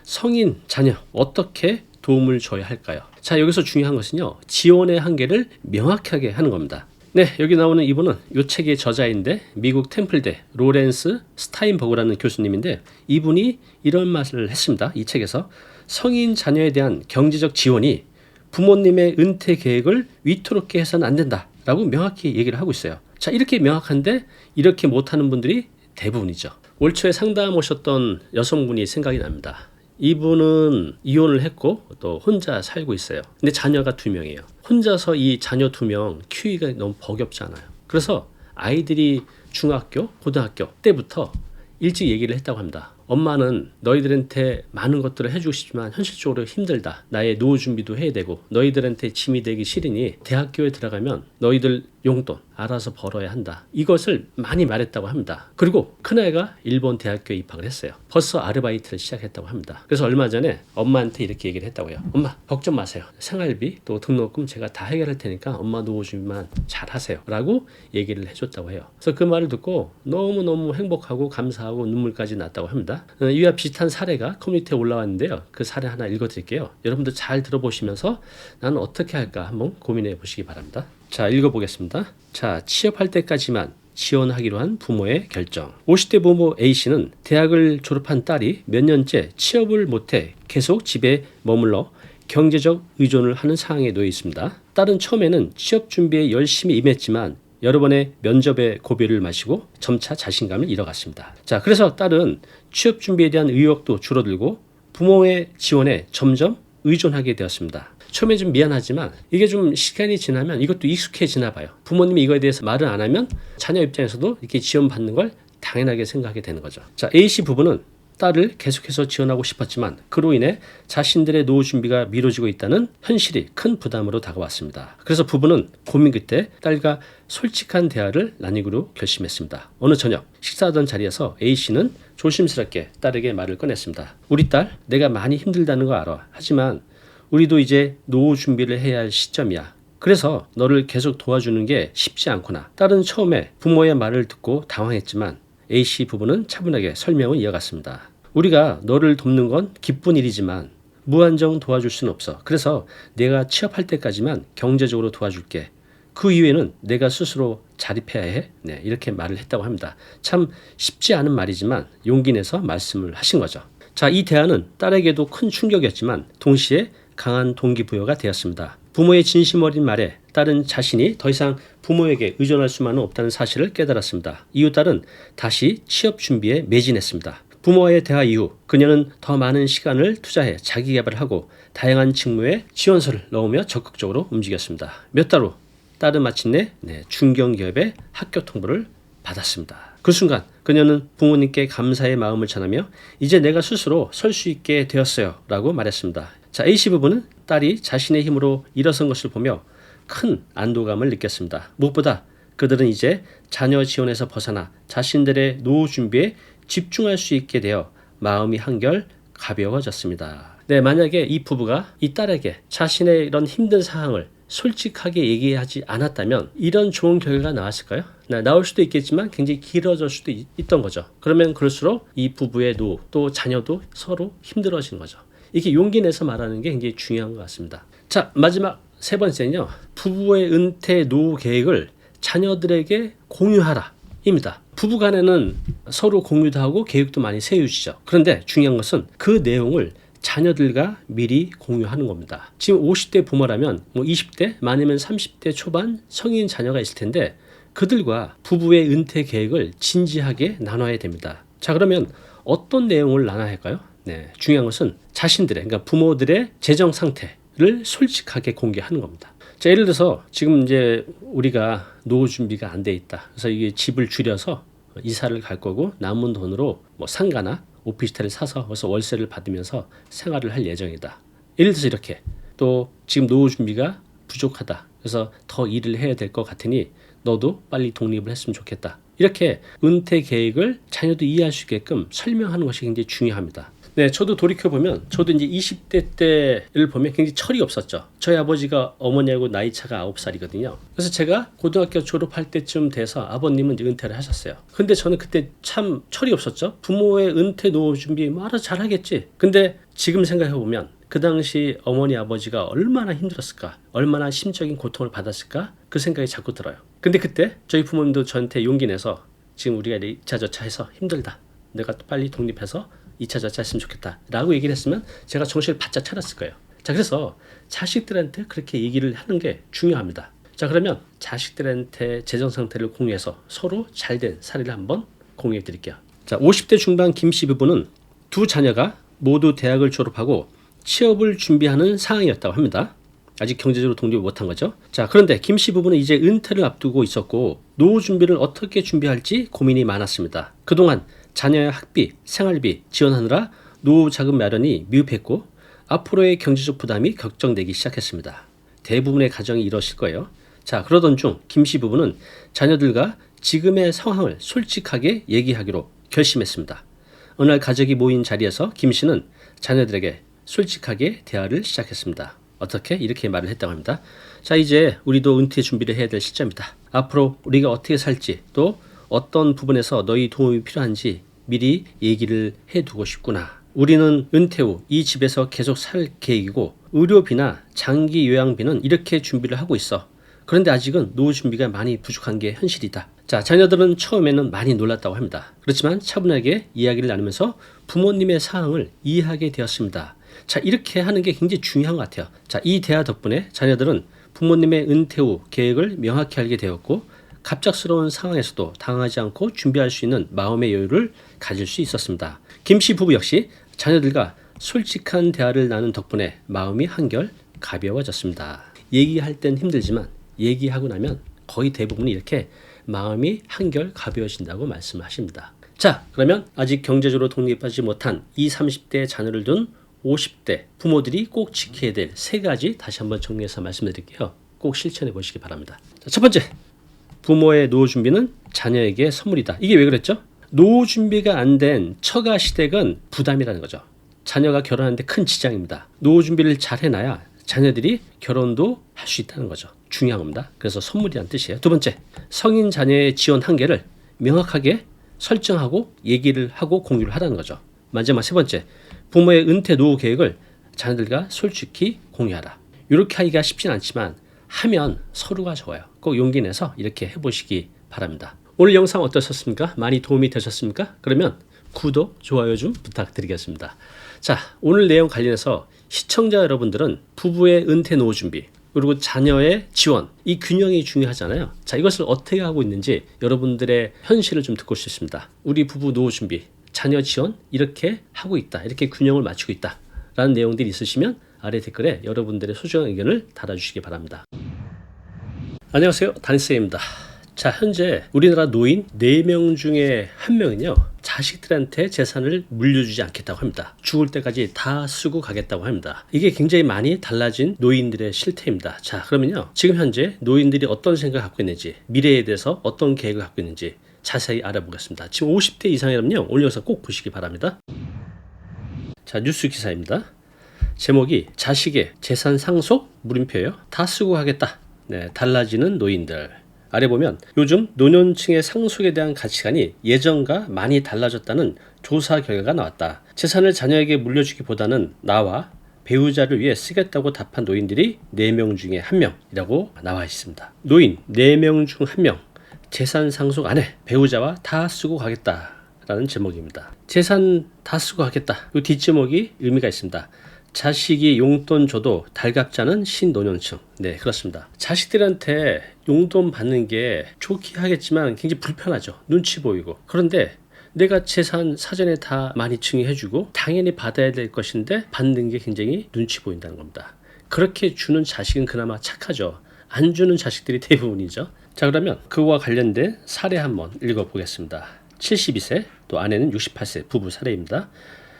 성인 자녀 어떻게 도움을 줘야 할까요? 자, 여기서 중요한 것은요, 지원의 한계를 명확하게 하는 겁니다. 네, 여기 나오는 이분은 이 책의 저자인데 미국 템플대 로렌스 스타인버그라는 교수님인데, 이분이 이런 말을 했습니다. 이 책에서 성인 자녀에 대한 경제적 지원이 부모님의 은퇴 계획을 위태롭게 해서는 안 된다라고 명확히 얘기를 하고 있어요. 자, 이렇게 명확한데 이렇게 못하는 분들이 대부분이죠. 올 초에 상담 오셨던 여성분이 생각이 납니다. 이분은 이혼을 했고 또 혼자 살고 있어요. 근데 자녀가 2명이에요. 혼자서 이 자녀 2명 키우기가 너무 버겁잖아요. 그래서 아이들이 중학교, 고등학교 때부터 일찍 얘기를 했다고 합니다. 엄마는 너희들한테 많은 것들을 해주고 싶지만 현실적으로 힘들다. 나의 노후 준비도 해야 되고 너희들한테 짐이 되기 싫으니 대학교에 들어가면 너희들 용돈 알아서 벌어야 한다. 이것을 많이 말했다고 합니다. 그리고 큰아이가 일본 대학교에 입학을 했어요. 벌써 아르바이트를 시작했다고 합니다. 그래서 얼마 전에 엄마한테 이렇게 얘기를 했다고요. 엄마 걱정 마세요. 생활비 또 등록금 제가 다 해결할 테니까 엄마 노후 준비만 잘 하세요. 라고 얘기를 해줬다고 해요. 그래서 그 말을 듣고 너무너무 행복하고 감사하고 눈물까지 났다고 합니다. 이와 비슷한 사례가 커뮤니티에 올라왔는데요. 그 사례 하나 읽어드릴게요. 여러분들 잘 들어보시면서 나는 어떻게 할까 한번 고민해 보시기 바랍니다. 자, 읽어보겠습니다. 자, 취업할 때까지만 지원하기로 한 부모의 결정. 50대 부모 A씨는 대학을 졸업한 딸이 몇 년째 취업을 못해 계속 집에 머물러 경제적 의존을 하는 상황에 놓여 있습니다. 딸은 처음에는 취업 준비에 열심히 임했지만 여러 번의 면접에 고비를 마시고 점차 자신감을 잃어갔습니다. 자, 그래서 딸은 취업 준비에 대한 의욕도 줄어들고 부모의 지원에 점점 의존하게 되었습니다. 처음에 좀 미안하지만 이게 좀 시간이 지나면 이것도 익숙해지나 봐요. 부모님이 이거에 대해서 말을 안 하면 자녀 입장에서도 이렇게 지원받는 걸 당연하게 생각하게 되는 거죠. 자, A씨 부부는 딸을 계속해서 지원하고 싶었지만 그로 인해 자신들의 노후 준비가 미뤄지고 있다는 현실이 큰 부담으로 다가왔습니다. 그래서 부부는 고민 끝에 딸과 솔직한 대화를 나누기로 결심했습니다. 어느 저녁 식사하던 자리에서 A씨는 조심스럽게 딸에게 말을 꺼냈습니다. 우리 딸, 내가 많이 힘들다는 거 알아. 하지만 우리도 이제 노후 준비를 해야 할 시점이야. 그래서 너를 계속 도와주는 게 쉽지 않구나. 딸은 처음에 부모의 말을 듣고 당황했지만 A씨 부부는 차분하게 설명을 이어갔습니다. 우리가 너를 돕는 건 기쁜 일이지만 무한정 도와줄 수는 없어. 그래서 내가 취업할 때까지만 경제적으로 도와줄게. 그 이후에는 내가 스스로 자립해야 해. 네, 이렇게 말을 했다고 합니다. 참 쉽지 않은 말이지만 용기 내서 말씀을 하신 거죠. 자, 이 대화는 딸에게도 큰 충격이었지만 동시에 강한 동기부여가 되었습니다. 부모의 진심 어린 말에 딸은 자신이 더 이상 부모에게 의존할 수만은 없다는 사실을 깨달았습니다. 이후 딸은 다시 취업 준비에 매진했습니다. 부모와의 대화 이후 그녀는 더 많은 시간을 투자해 자기 개발을 하고 다양한 직무에 지원서를 넣으며 적극적으로 움직였습니다. 몇 달 후 딸은 마침내 중견기업의 합격 통보를 받았습니다. 그 순간 그녀는 부모님께 감사의 마음을 전하며 이제 내가 스스로 설 수 있게 되었어요 라고 말했습니다. 자, A씨 부부는 딸이 자신의 힘으로 일어선 것을 보며 큰 안도감을 느꼈습니다. 무엇보다 그들은 이제 자녀 지원에서 벗어나 자신들의 노후 준비에 집중할 수 있게 되어 마음이 한결 가벼워졌습니다. 네, 만약에 이 부부가 이 딸에게 자신의 이런 힘든 상황을 솔직하게 얘기하지 않았다면 이런 좋은 결과가 나왔을까요? 나올 수도 있겠지만 굉장히 길어질 수도 있던 거죠. 그러면 그럴수록 이 부부의 노후 또 자녀도 서로 힘들어지는 거죠. 이렇게 용기 내서 말하는 게 굉장히 중요한 것 같습니다. 자, 마지막 세 번째는요. 부부의 은퇴 노후 계획을 자녀들에게 공유하라 입니다. 부부 간에는 서로 공유도 하고 계획도 많이 세우시죠. 그런데 중요한 것은 그 내용을 자녀들과 미리 공유하는 겁니다. 지금 50대 부모라면 20대 많으면 30대 초반 성인 자녀가 있을 텐데 그들과 부부의 은퇴 계획을 진지하게 나눠야 됩니다. 자, 그러면 어떤 내용을 나눠야 할까요? 네, 중요한 것은 자신들의, 그러니까 부모들의 재정 상태를 솔직하게 공개하는 겁니다. 자, 예를 들어서 지금 이제 우리가 노후 준비가 안 돼 있다. 그래서 이게 집을 줄여서 이사를 갈 거고 남은 돈으로 상가나 오피스텔을 사서 거기서 월세를 받으면서 생활을 할 예정이다. 예를 들어서 이렇게 또 지금 노후 준비가 부족하다. 그래서 더 일을 해야 될 것 같으니 너도 빨리 독립을 했으면 좋겠다. 이렇게 은퇴 계획을 자녀도 이해할 수 있게끔 설명하는 것이 굉장히 중요합니다. 네, 저도 돌이켜보면 저도 이제 20대 때를 보면 굉장히 철이 없었죠. 저희 아버지가 어머니하고 나이 차가 9살이거든요. 그래서 제가 고등학교 졸업할 때쯤 돼서 아버님은 이제 은퇴를 하셨어요. 근데 저는 그때 참 철이 없었죠. 부모의 은퇴 노후 준비 알아서 잘 하겠지. 근데 지금 생각해보면 그 당시 어머니 아버지가 얼마나 힘들었을까, 얼마나 심적인 고통을 받았을까 그 생각이 자꾸 들어요. 근데 그때 저희 부모님도 저한테 용기 내서 지금 우리가 이차저차 해서 힘들다, 내가 또 빨리 독립해서 2차 저차 했으면 좋겠다 라고 얘기를 했으면 제가 정신을 바짝 차렸을 거예요. 자, 그래서 자식들한테 그렇게 얘기를 하는 게 중요합니다. 자, 그러면 자식들한테 재정 상태를 공유해서 서로 잘된 사례를 한번 공유해 드릴게요. 자, 50대 중반 김씨 부부는 두 자녀가 모두 대학을 졸업하고 취업을 준비하는 상황이었다고 합니다. 아직 경제적으로 독립을 못한 거죠. 자, 그런데 김씨 부부는 이제 은퇴를 앞두고 있었고 노후 준비를 어떻게 준비할지 고민이 많았습니다. 그동안 자녀의 학비, 생활비 지원하느라 노후 자금 마련이 미흡했고 앞으로의 경제적 부담이 걱정되기 시작했습니다. 대부분의 가정이 이러실 거예요. 자, 그러던 중 김씨 부부는 자녀들과 지금의 상황을 솔직하게 얘기하기로 결심했습니다. 어느 날 가족이 모인 자리에서 김씨는 자녀들에게 솔직하게 대화를 시작했습니다. 어떻게? 이렇게 말을 했다고 합니다. 자, 이제 우리도 은퇴 준비를 해야 될 시점이다. 앞으로 우리가 어떻게 살지, 또 어떤 부분에서 너희 도움이 필요한지 미리 얘기를 해두고 싶구나. 우리는 은퇴 후 이 집에서 계속 살 계획이고 의료비나 장기 요양비는 이렇게 준비를 하고 있어. 그런데 아직은 노후 준비가 많이 부족한 게 현실이다. 자, 자녀들은 처음에는 많이 놀랐다고 합니다. 그렇지만 차분하게 이야기를 나누면서 부모님의 상황을 이해하게 되었습니다. 자, 이렇게 하는 게 굉장히 중요한 것 같아요. 자, 이 대화 덕분에 자녀들은 부모님의 은퇴 후 계획을 명확히 알게 되었고 갑작스러운 상황에서도 당하지 않고 준비할 수 있는 마음의 여유를 가질 수 있었습니다. 김씨 부부 역시 자녀들과 솔직한 대화를 나눈 덕분에 마음이 한결 가벼워졌습니다. 얘기할 땐 힘들지만 얘기하고 나면 거의 대부분이 이렇게 마음이 한결 가벼워진다고 말씀하십니다. 자, 그러면 아직 경제적으로 독립하지 못한 20, 30대 자녀를 둔 50대 부모들이 꼭 지켜야 될 3가지 다시 한번 정리해서 말씀드릴게요. 꼭 실천해 보시기 바랍니다. 자, 첫 번째, 부모의 노후 준비는 자녀에게 선물이다. 이게 왜 그랬죠? 노후 준비가 안 된 처가 시댁은 부담이라는 거죠. 자녀가 결혼하는데 큰 지장입니다. 노후 준비를 잘 해놔야 자녀들이 결혼도 할 수 있다는 거죠. 중요한 겁니다. 그래서 선물이라는 뜻이에요. 두 번째, 성인 자녀의 지원 한계를 명확하게 설정하고 얘기를 하고 공유를 하라는 거죠. 마지막 세 번째, 부모의 은퇴 노후 계획을 자녀들과 솔직히 공유하라. 이렇게 하기가 쉽진 않지만 하면 서로가 좋아요. 꼭 용기 내서 이렇게 해보시기 바랍니다. 오늘 영상 어떠셨습니까? 많이 도움이 되셨습니까? 그러면 구독, 좋아요 좀 부탁드리겠습니다. 자, 오늘 내용 관련해서 시청자 여러분들은 부부의 은퇴 노후 준비 그리고 자녀의 지원, 이 균형이 중요하잖아요. 자, 이것을 어떻게 하고 있는지 여러분들의 현실을 좀 듣고 싶습니다. 우리 부부 노후 준비, 자녀 지원 이렇게 하고 있다. 이렇게 균형을 맞추고 있다. 라는 내용들이 있으시면 아래 댓글에 여러분들의 소중한 의견을 달아주시기 바랍니다. 안녕하세요. 다니쌤입니다. 자, 현재 우리나라 노인 4명 중에 1명은요 자식들한테 재산을 물려주지 않겠다고 합니다. 죽을 때까지 다 쓰고 가겠다고 합니다. 이게 굉장히 많이 달라진 노인들의 실태입니다. 자, 그러면요 지금 현재 노인들이 어떤 생각을 갖고 있는지, 미래에 대해서 어떤 계획을 갖고 있는지 자세히 알아보겠습니다. 지금 50대 이상이라면요 오늘 영상 꼭 보시기 바랍니다. 자, 뉴스 기사입니다. 제목이 자식의 재산 상속 물음표예요. 다 쓰고 가겠다. 네, 달라지는 노인들. 아래 보면 요즘 노년층의 상속에 대한 가치관이 예전과 많이 달라졌다는 조사 결과가 나왔다. 재산을 자녀에게 물려주기보다는 나와 배우자를 위해 쓰겠다고 답한 노인들이 4명 중에 1명이라고 나와 있습니다. 노인 4명 중 1명, 재산 상속 안 해. 배우자와 다 쓰고 가겠다라는 제목입니다. 재산 다 쓰고 가겠다. 이 뒷제목이 의미가 있습니다. 자식이 용돈 줘도 달갑지 않은 신노년층. 네, 그렇습니다. 자식들한테 용돈 받는 게 좋긴 하겠지만 굉장히 불편하죠. 눈치 보이고. 그런데 내가 재산 사전에 다 많이 증여해주고 당연히 받아야 될 것인데 받는 게 굉장히 눈치 보인다는 겁니다. 그렇게 주는 자식은 그나마 착하죠. 안 주는 자식들이 대부분이죠. 자, 그러면 그와 관련된 사례 한번 읽어보겠습니다. 72세, 또 아내는 68세 부부 사례입니다.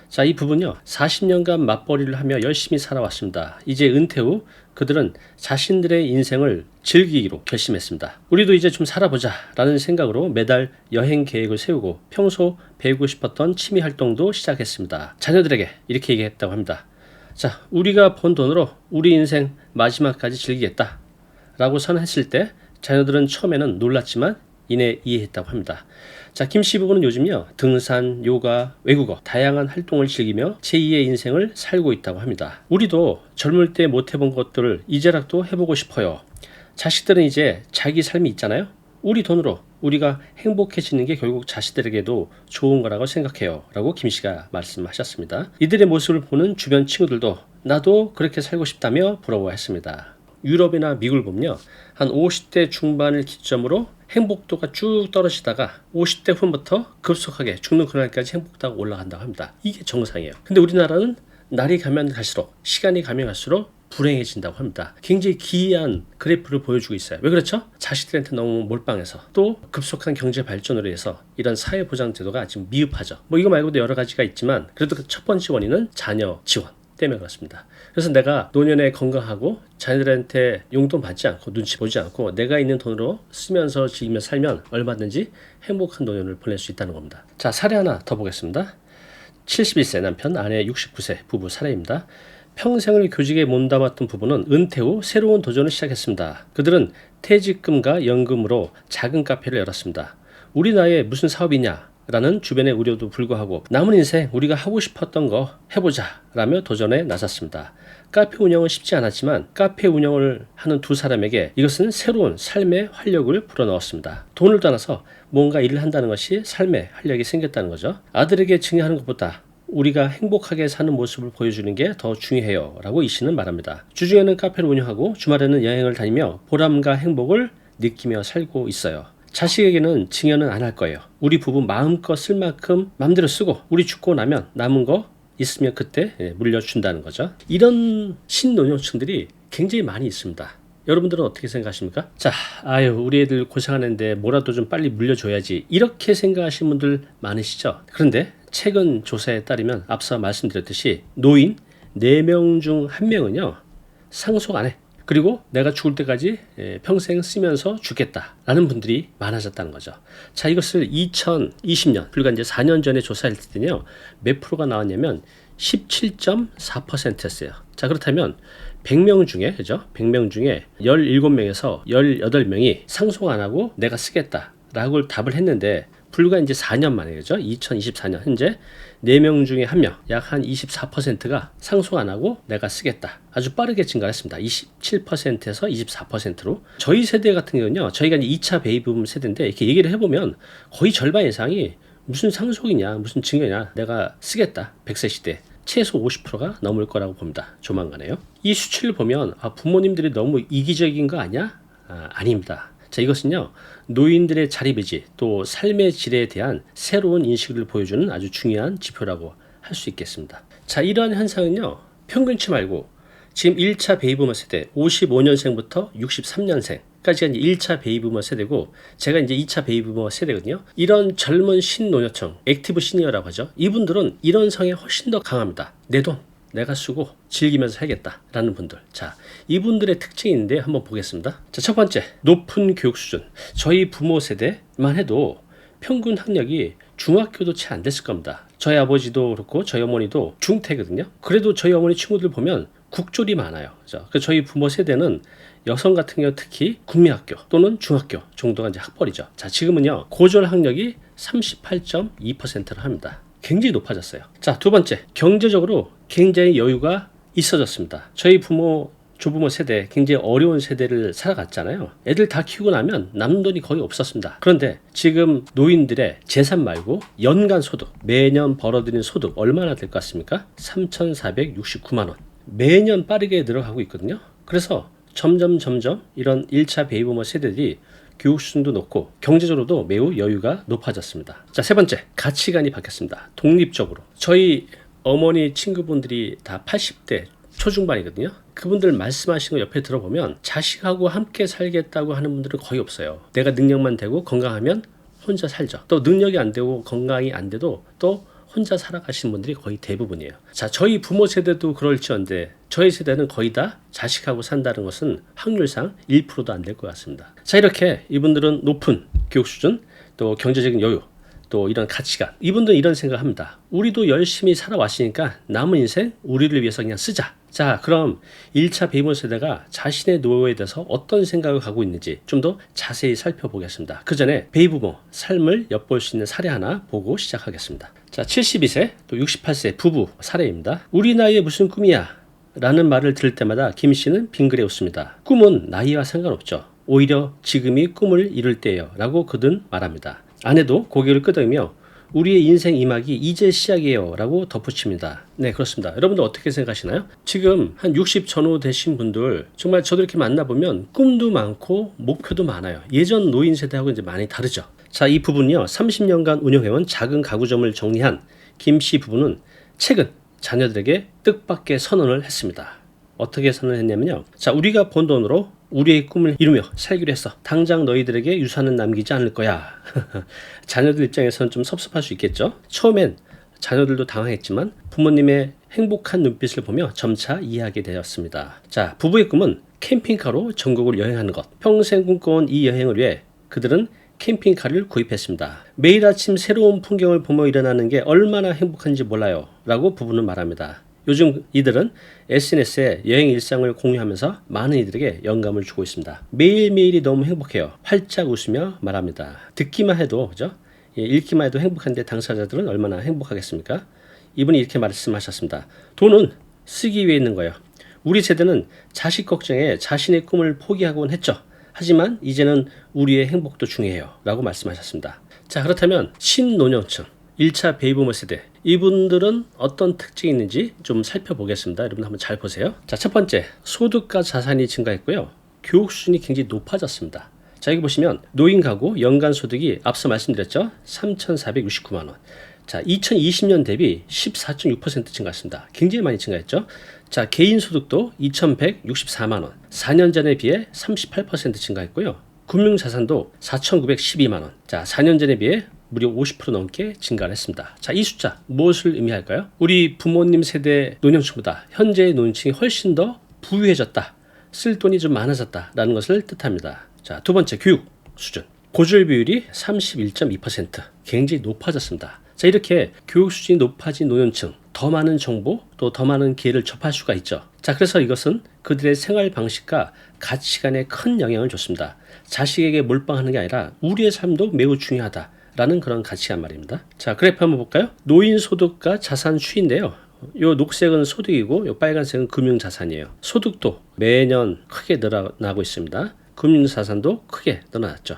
자, 이 부부는요 40년간 맞벌이를 하며 열심히 살아왔습니다. 이제 은퇴 후 그들은 자신들의 인생을 즐기기로 결심했습니다. 우리도 이제 좀 살아보자 라는 생각으로 매달 여행 계획을 세우고 평소 배우고 싶었던 취미 활동도 시작했습니다. 자녀들에게 이렇게 얘기했다고 합니다. 자, 우리가 번 돈으로 우리 인생 마지막까지 즐기겠다 라고 선언했을 때 자녀들은 처음에는 놀랐지만 이내 이해했다고 합니다. 자, 김씨 부부는 요즘요 등산, 요가, 외국어 다양한 활동을 즐기며 제2의 인생을 살고 있다고 합니다. 우리도 젊을 때 못 해본 것들을 이제라도 해보고 싶어요. 자식들은 이제 자기 삶이 있잖아요. 우리 돈으로 우리가 행복해지는 게 결국 자식들에게도 좋은 거라고 생각해요 라고 김씨가 말씀하셨습니다. 이들의 모습을 보는 주변 친구들도 나도 그렇게 살고 싶다며 부러워했습니다. 유럽이나 미국을 보면요 한 50대 중반을 기점으로 행복도가 쭉 떨어지다가 50대 후부터 급속하게 죽는 그날까지 행복도가 올라간다고 합니다. 이게 정상이에요. 근데 우리나라는 날이 가면 갈수록, 시간이 가면 갈수록 불행해진다고 합니다. 굉장히 기이한 그래프를 보여주고 있어요. 왜 그렇죠? 자식들한테 너무 몰빵해서 또 급속한 경제 발전으로 해서 이런 사회보장제도가 지금 미흡하죠. 뭐 이거 말고도 여러 가지가 있지만 그래도 그 첫 번째 원인은 자녀 지원 때문에 그렇습니다. 그래서 내가 노년에 건강하고 자녀들한테 용돈 받지 않고 눈치 보지 않고 내가 있는 돈으로 쓰면서 지으며 살면 얼마든지 행복한 노년을 보낼 수 있다는 겁니다. 자, 사례 하나 더 보겠습니다. 71세 남편, 아내 69세 부부 사례입니다. 평생을 교직에 몸담았던 부부는 은퇴 후 새로운 도전을 시작했습니다. 그들은 퇴직금과 연금으로 작은 카페를 열었습니다. 우리 나이에 무슨 사업이냐? 라는 주변의 우려도 불구하고 남은 인생 우리가 하고 싶었던 거 해보자 라며 도전에 나섰습니다. 카페 운영은 쉽지 않았지만 카페 운영을 하는 두 사람에게 이것은 새로운 삶의 활력을 불어넣었습니다. 돈을 떠나서 뭔가 일을 한다는 것이 삶의 활력이 생겼다는 거죠. 아들에게 증여하는 것보다 우리가 행복하게 사는 모습을 보여주는 게 더 중요해요 라고 이 씨는 말합니다. 주중에는 카페를 운영하고 주말에는 여행을 다니며 보람과 행복을 느끼며 살고 있어요. 자식에게는 증여는 안 할 거예요. 우리 부부 마음껏 쓸 만큼 마음대로 쓰고 우리 죽고 나면 남은 거 있으면 그때 물려준다는 거죠. 이런 신노년층들이 굉장히 많이 있습니다. 여러분들은 어떻게 생각하십니까? 자, 우리 애들 고생하는데 뭐라도 좀 빨리 물려줘야지 이렇게 생각하시는 분들 많으시죠? 그런데 최근 조사에 따르면 앞서 말씀드렸듯이 노인 4명 중 1명은요 상속 안 해. 그리고 내가 죽을 때까지 평생 쓰면서 죽겠다라는 분들이 많아졌다는 거죠. 자, 이것을 2020년, 불과 이제 4년 전에 조사했을 때는요, 몇 프로가 나왔냐면 17.4%였어요. 자, 그렇다면 100명 중에, 그죠? 100명 중에 17명에서 18명이 상속 안 하고 내가 쓰겠다라고 답을 했는데, 불과 이제 4년 만에, 그죠? 2024년 현재 4명 중에 1명, 약 한 24%가 상속 안 하고 내가 쓰겠다. 아주 빠르게 증가했습니다. 27%에서 24%로. 저희 세대 같은 경우는요, 저희가 이제 2차 베이비붐 세대인데, 이렇게 얘기를 해보면 거의 절반 이상이 무슨 상속이냐, 무슨 증여냐, 내가 쓰겠다. 100세 시대. 최소 50%가 넘을 거라고 봅니다. 조만간에요. 이 수치를 보면, 부모님들이 너무 이기적인 거 아니야? 아닙니다. 자, 이것은요, 노인들의 자립의지 또 삶의 질에 대한 새로운 인식을 보여주는 아주 중요한 지표라고 할 수 있겠습니다. 자, 이러한 현상은요, 평균치 말고 지금 1차 베이비부머 세대 55년생부터 63년생까지가 이제 1차 베이비부머 세대고, 제가 이제 2차 베이비부머 세대거든요. 이런 젊은 신노년층, 액티브 시니어라고 하죠. 이분들은 이런 성에 훨씬 더 강합니다. 내 돈 내가 쓰고 즐기면서 살겠다라는 분들. 자, 이분들의 특징인데 한번 보겠습니다. 자, 첫 번째, 높은 교육 수준. 저희 부모 세대만 해도 평균 학력이 중학교도 채 안 됐을 겁니다. 저희 아버지도 그렇고 저희 어머니도 중퇴거든요. 그래도 저희 어머니 친구들 보면 국졸이 많아요. 그죠? 저희 부모 세대는 여성 같은 경우 특히 국민학교 또는 중학교 정도가 이제 학벌이죠. 자, 지금은요, 고졸 학력이 38.2%를 합니다. 굉장히 높아졌어요. 자, 두 번째, 경제적으로 굉장히 여유가 있어졌습니다. 저희 부모, 조부모 세대, 굉장히 어려운 세대를 살아갔잖아요. 애들 다 키우고 나면 남는 돈이 거의 없었습니다. 그런데 지금 노인들의 재산 말고 연간 소득, 매년 벌어들이는 소득 얼마나 될 것 같습니까? 3,469만 원. 매년 빠르게 늘어가고 있거든요. 그래서 점점 이런 1차 베이비부머 세대들이 교육 수준도 높고 경제적으로도 매우 여유가 높아졌습니다. 자, 세 번째, 가치관이 바뀌었습니다. 독립적으로. 저희 어머니 친구분들이 다 80대 초중반이거든요. 그분들 말씀하시는 거 옆에 들어보면 자식하고 함께 살겠다고 하는 분들은 거의 없어요. 내가 능력만 되고 건강하면 혼자 살죠. 또 능력이 안 되고 건강이 안 돼도 또 혼자 살아가시는 분들이 거의 대부분이에요. 자, 저희 부모 세대도 그럴지언데 저희 세대는 거의 다 자식하고 산다는 것은 확률상 1%도 안 될 것 같습니다. 자, 이렇게 이분들은 높은 교육 수준, 또 경제적인 여유, 또 이런 가치관, 이분들은 이런 생각을 합니다. 우리도 열심히 살아왔으니까 남은 인생 우리를 위해서 그냥 쓰자. 자, 그럼 1차 베이비부머 세대가 자신의 노후에 대해서 어떤 생각을 갖고 있는지 좀 더 자세히 살펴보겠습니다. 그 전에 베이비부머 삶을 엿볼 수 있는 사례 하나 보고 시작하겠습니다. 자, 72세 또 68세 부부 사례입니다. 우리 나이에 무슨 꿈이야? 라는 말을 들을 때마다 김 씨는 빙그레 웃습니다. 꿈은 나이와 상관없죠. 오히려 지금이 꿈을 이룰 때예요. 라고 그는 말합니다. 아내도 고개를 끄덕이며 우리의 인생 2막이 이제 시작이에요 라고 덧붙입니다. 네, 그렇습니다. 여러분들 어떻게 생각하시나요? 지금 한 60 전후 되신 분들 정말 저도 이렇게 만나보면 꿈도 많고 목표도 많아요. 예전 노인 세대하고 이제 많이 다르죠. 자, 이 부분은요, 30년간 운영해온 작은 가구점을 정리한 김 씨 부부는 최근 자녀들에게 뜻밖의 선언을 했습니다. 어떻게 선언했냐면요. 자, 우리가 번 돈으로 우리의 꿈을 이루며 살기로 했어. 당장 너희들에게 유산은 남기지 않을 거야. 자녀들 입장에서는 좀 섭섭할 수 있겠죠. 처음엔 자녀들도 당황했지만 부모님의 행복한 눈빛을 보며 점차 이해하게 되었습니다. 자, 부부의 꿈은 캠핑카로 전국을 여행하는 것. 평생 꿈꿔온 이 여행을 위해 그들은 캠핑카를 구입했습니다. 매일 아침 새로운 풍경을 보며 일어나는 게 얼마나 행복한지 몰라요. 라고 부부는 말합니다. 요즘 이들은 SNS에 여행 일상을 공유하면서 많은 이들에게 영감을 주고 있습니다. 매일매일이 너무 행복해요. 활짝 웃으며 말합니다. 듣기만 해도, 그죠? 읽기만 해도 행복한데 당사자들은 얼마나 행복하겠습니까? 이분이 이렇게 말씀하셨습니다. 돈은 쓰기 위해 있는 거예요. 우리 세대는 자식 걱정에 자신의 꿈을 포기하곤 했죠. 하지만 이제는 우리의 행복도 중요해요. 라고 말씀하셨습니다. 자, 그렇다면 신노년층 1차 베이비부머 세대, 이분들은 어떤 특징이 있는지 좀 살펴보겠습니다. 여러분 한번 잘 보세요. 자, 첫 번째, 소득과 자산이 증가했고요. 교육 수준이 굉장히 높아졌습니다. 자, 여기 보시면 노인 가구 연간 소득이 앞서 말씀드렸죠. 3,469만 원. 자, 2020년 대비 14.6% 증가했습니다. 굉장히 많이 증가했죠. 자, 개인 소득도 2,164만 원. 4년 전에 비해 38% 증가했고요. 금융 자산도 4,912만 원. 자, 4년 전에 비해 무려 50% 넘게 증가를 했습니다. 자, 이 숫자 무엇을 의미할까요? 우리 부모님 세대 노년층보다 현재의 노년층이 훨씬 더 부유해졌다. 쓸 돈이 좀 많아졌다라는 것을 뜻합니다. 자, 두 번째, 교육 수준. 고졸 비율이 31.2%. 굉장히 높아졌습니다. 자, 이렇게 교육 수준이 높아진 노년층, 더 많은 정보, 또 더 많은 기회를 접할 수가 있죠. 자, 그래서 이것은 그들의 생활 방식과 가치관에 큰 영향을 줬습니다. 자식에게 몰빵하는 게 아니라 우리의 삶도 매우 중요하다. 라는 그런 가치관 말입니다. 자, 그래프 한번 볼까요? 노인 소득과 자산 추이인데요. 요 녹색은 소득이고 요 빨간색은 금융자산이에요. 소득도 매년 크게 늘어나고 있습니다. 금융자산도 크게 늘어났죠.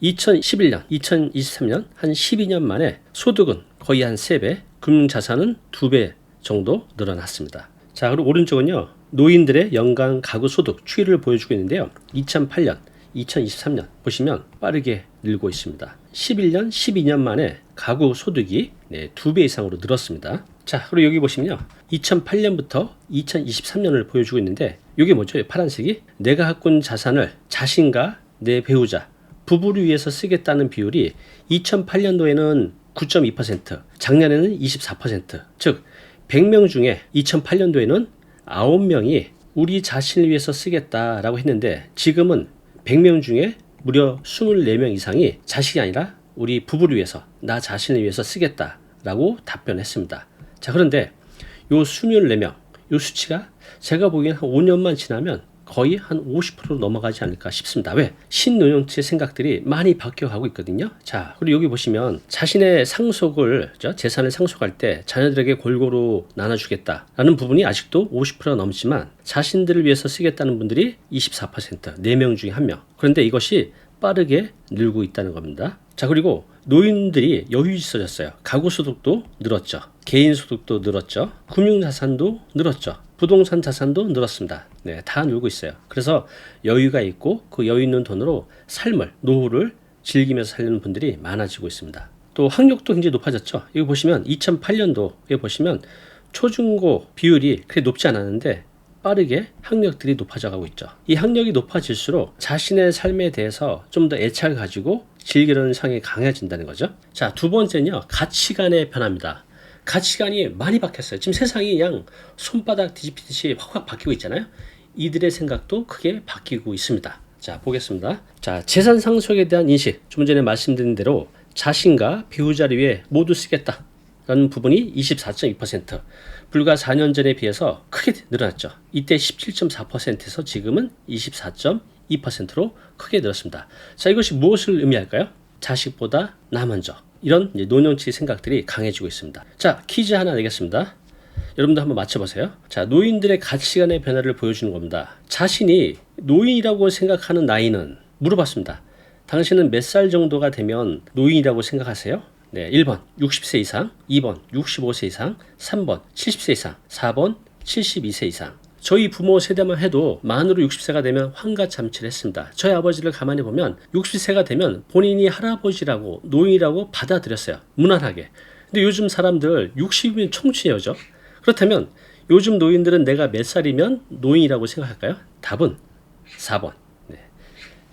2011년, 2023년 한 12년 만에 소득은 거의 한 3배, 금융자산은 2배 정도 늘어났습니다. 자, 그리고 오른쪽은요. 노인들의 연간 가구 소득 추이를 보여주고 있는데요. 2008년, 2023년 보시면 빠르게 늘고 있습니다. 11년, 12년 만에 가구 소득이 2배 이상으로 늘었습니다. 자, 그리고 여기 보시면요. 2008년부터 2023년을 보여주고 있는데 이게 뭐죠? 파란색이 내가 가꾼 자산을 자신과 내 배우자, 부부를 위해서 쓰겠다는 비율이 2008년도에는 9.2%, 작년에는 24%, 즉 100명 중에 2008년도에는 9명이 우리 자신을 위해서 쓰겠다라고 했는데 지금은 100명 중에 무려 24명 이상이 자식이 아니라 우리 부부를 위해서, 나 자신을 위해서 쓰겠다라고 답변했습니다. 자, 그런데 요 24명, 요 수치가 제가 보기엔 한 5년만 지나면 거의 한 50%로 넘어가지 않을까 싶습니다. 왜? 신노년층의 생각들이 많이 바뀌어가고 있거든요. 자, 그리고 여기 보시면 자신의 상속을, 재산을 상속할 때 자녀들에게 골고루 나눠주겠다라는 부분이 아직도 50%가 넘지만 자신들을 위해서 쓰겠다는 분들이 24%, 4명 중에 1명. 그런데 이것이 빠르게 늘고 있다는 겁니다. 자, 그리고 노인들이 여유 있어졌어요. 가구 소득도 늘었죠. 개인 소득도 늘었죠. 금융 자산도 늘었죠. 부동산 자산도 늘었습니다. 네, 다 늘고 있어요. 그래서 여유가 있고 그 여유 있는 돈으로 삶을, 노후를 즐기면서 살는 분들이 많아지고 있습니다. 또 학력도 굉장히 높아졌죠. 여기 보시면 2008년도에 보시면 초중고 비율이 그렇게 높지 않았는데 빠르게 학력들이 높아져 가고 있죠. 이 학력이 높아질수록 자신의 삶에 대해서 좀 더 애착을 가지고 즐기려는 성향이 강해진다는 거죠. 자, 두 번째는요. 가치관의 변화입니다. 가치관이 많이 바뀌었어요. 지금 세상이 그냥 손바닥 뒤집히듯이 확확 바뀌고 있잖아요. 이들의 생각도 크게 바뀌고 있습니다. 자, 보겠습니다. 자, 재산 상속에 대한 인식. 좀 전에 말씀드린 대로 자신과 배우자를 위해 모두 쓰겠다 라는 부분이 24.2%, 불과 4년 전에 비해서 크게 늘어났죠. 이때 17.4%에서 지금은 24.2%로 크게 늘었습니다. 자, 이것이 무엇을 의미할까요? 자식보다 나 먼저. 이런 노년층의 생각들이 강해지고 있습니다. 자, 퀴즈 하나 내겠습니다. 여러분도 한번 맞춰보세요. 자, 노인들의 가치관의 변화를 보여주는 겁니다. 자신이 노인이라고 생각하는 나이는 물어봤습니다. 당신은 몇 살 정도가 되면 노인이라고 생각하세요? 네, 1번 60세 이상, 2번 65세 이상, 3번 70세 이상, 4번 72세 이상. 저희 부모 세대만 해도 만으로 60세가 되면 환갑잔치를 했습니다. 저희 아버지를 가만히 보면 60세가 되면 본인이 할아버지라고 노인이라고 받아들였어요. 무난하게. 근데 요즘 사람들 60이면 청춘이죠. 그렇다면 요즘 노인들은 내가 몇 살이면 노인이라고 생각할까요? 답은 4번.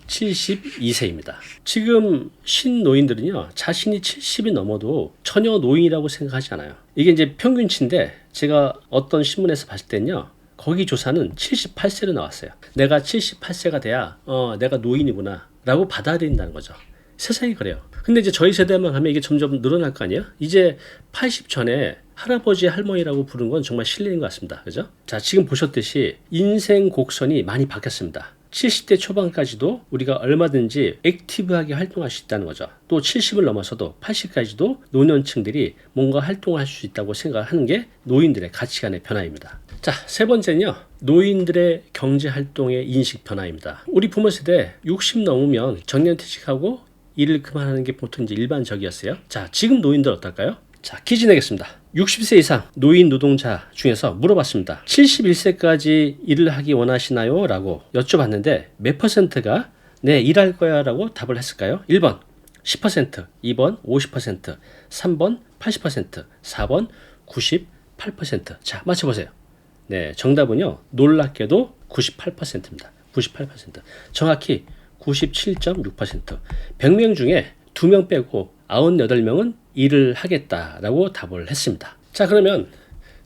72세입니다. 지금 신노인들은요, 자신이 70이 넘어도 전혀 노인이라고 생각하지 않아요. 이게 이제 평균치인데, 제가 어떤 신문에서 봤을 때는요, 거기 조사는 78세로 나왔어요. 내가 78세가 돼야, 내가 노인이구나, 라고 받아들인다는 거죠. 세상이 그래요. 근데 이제 저희 세대만 하면 이게 점점 늘어날 거 아니에요? 이제 80 전에 할아버지, 할머니라고 부르는 건 정말 실례인 것 같습니다. 그죠? 자, 지금 보셨듯이 인생 곡선이 많이 바뀌었습니다. 70대 초반까지도 우리가 얼마든지 액티브하게 활동할 수 있다는 거죠. 또 70을 넘어서도 80까지도 노년층들이 뭔가 활동할 수 있다고 생각하는 게 노인들의 가치관의 변화입니다. 자, 세 번째는요. 노인들의 경제활동의 인식 변화입니다. 우리 부모 세대 60 넘으면 정년퇴직하고 일을 그만하는 게 보통 이제 일반적이었어요. 자, 지금 노인들 어떨까요? 자, 퀴즈 내겠습니다. 60세 이상 노인 노동자 중에서 물어봤습니다. 71세까지 일을 하기 원하시나요? 라고 여쭤봤는데 몇 퍼센트가 네, 일할 거야 라고 답을 했을까요? 1번 10%, 2번 50%, 3번 80%, 4번 98%. 자, 맞춰보세요. 네, 정답은요. 놀랍게도 98%입니다. 98%. 정확히 97.6%. 100명 중에 2명 빼고 98명은 일을 하겠다라고 답을 했습니다. 자, 그러면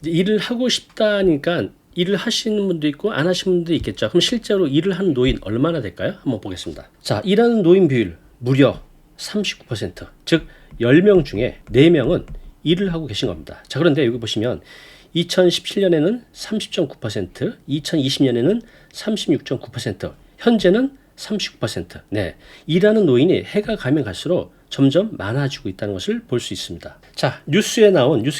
이제 일을 하고 싶다니까 일을 하시는 분도 있고 안 하시는 분도 있겠죠. 그럼 실제로 일을 하는 노인 얼마나 될까요? 한번 보겠습니다. 자, 일하는 노인 비율 무려 39%. 즉 10명 중에 4명은 일을 하고 계신 겁니다. 자, 그런데 여기 보시면 2017년에는 30.9%, 2020년에는 36.9%, 현재는 39%. 네, 일하는 노인이 해가 가면 갈수록 점점 많아지고 있다는 것을 볼 수 있습니다. 자, 뉴스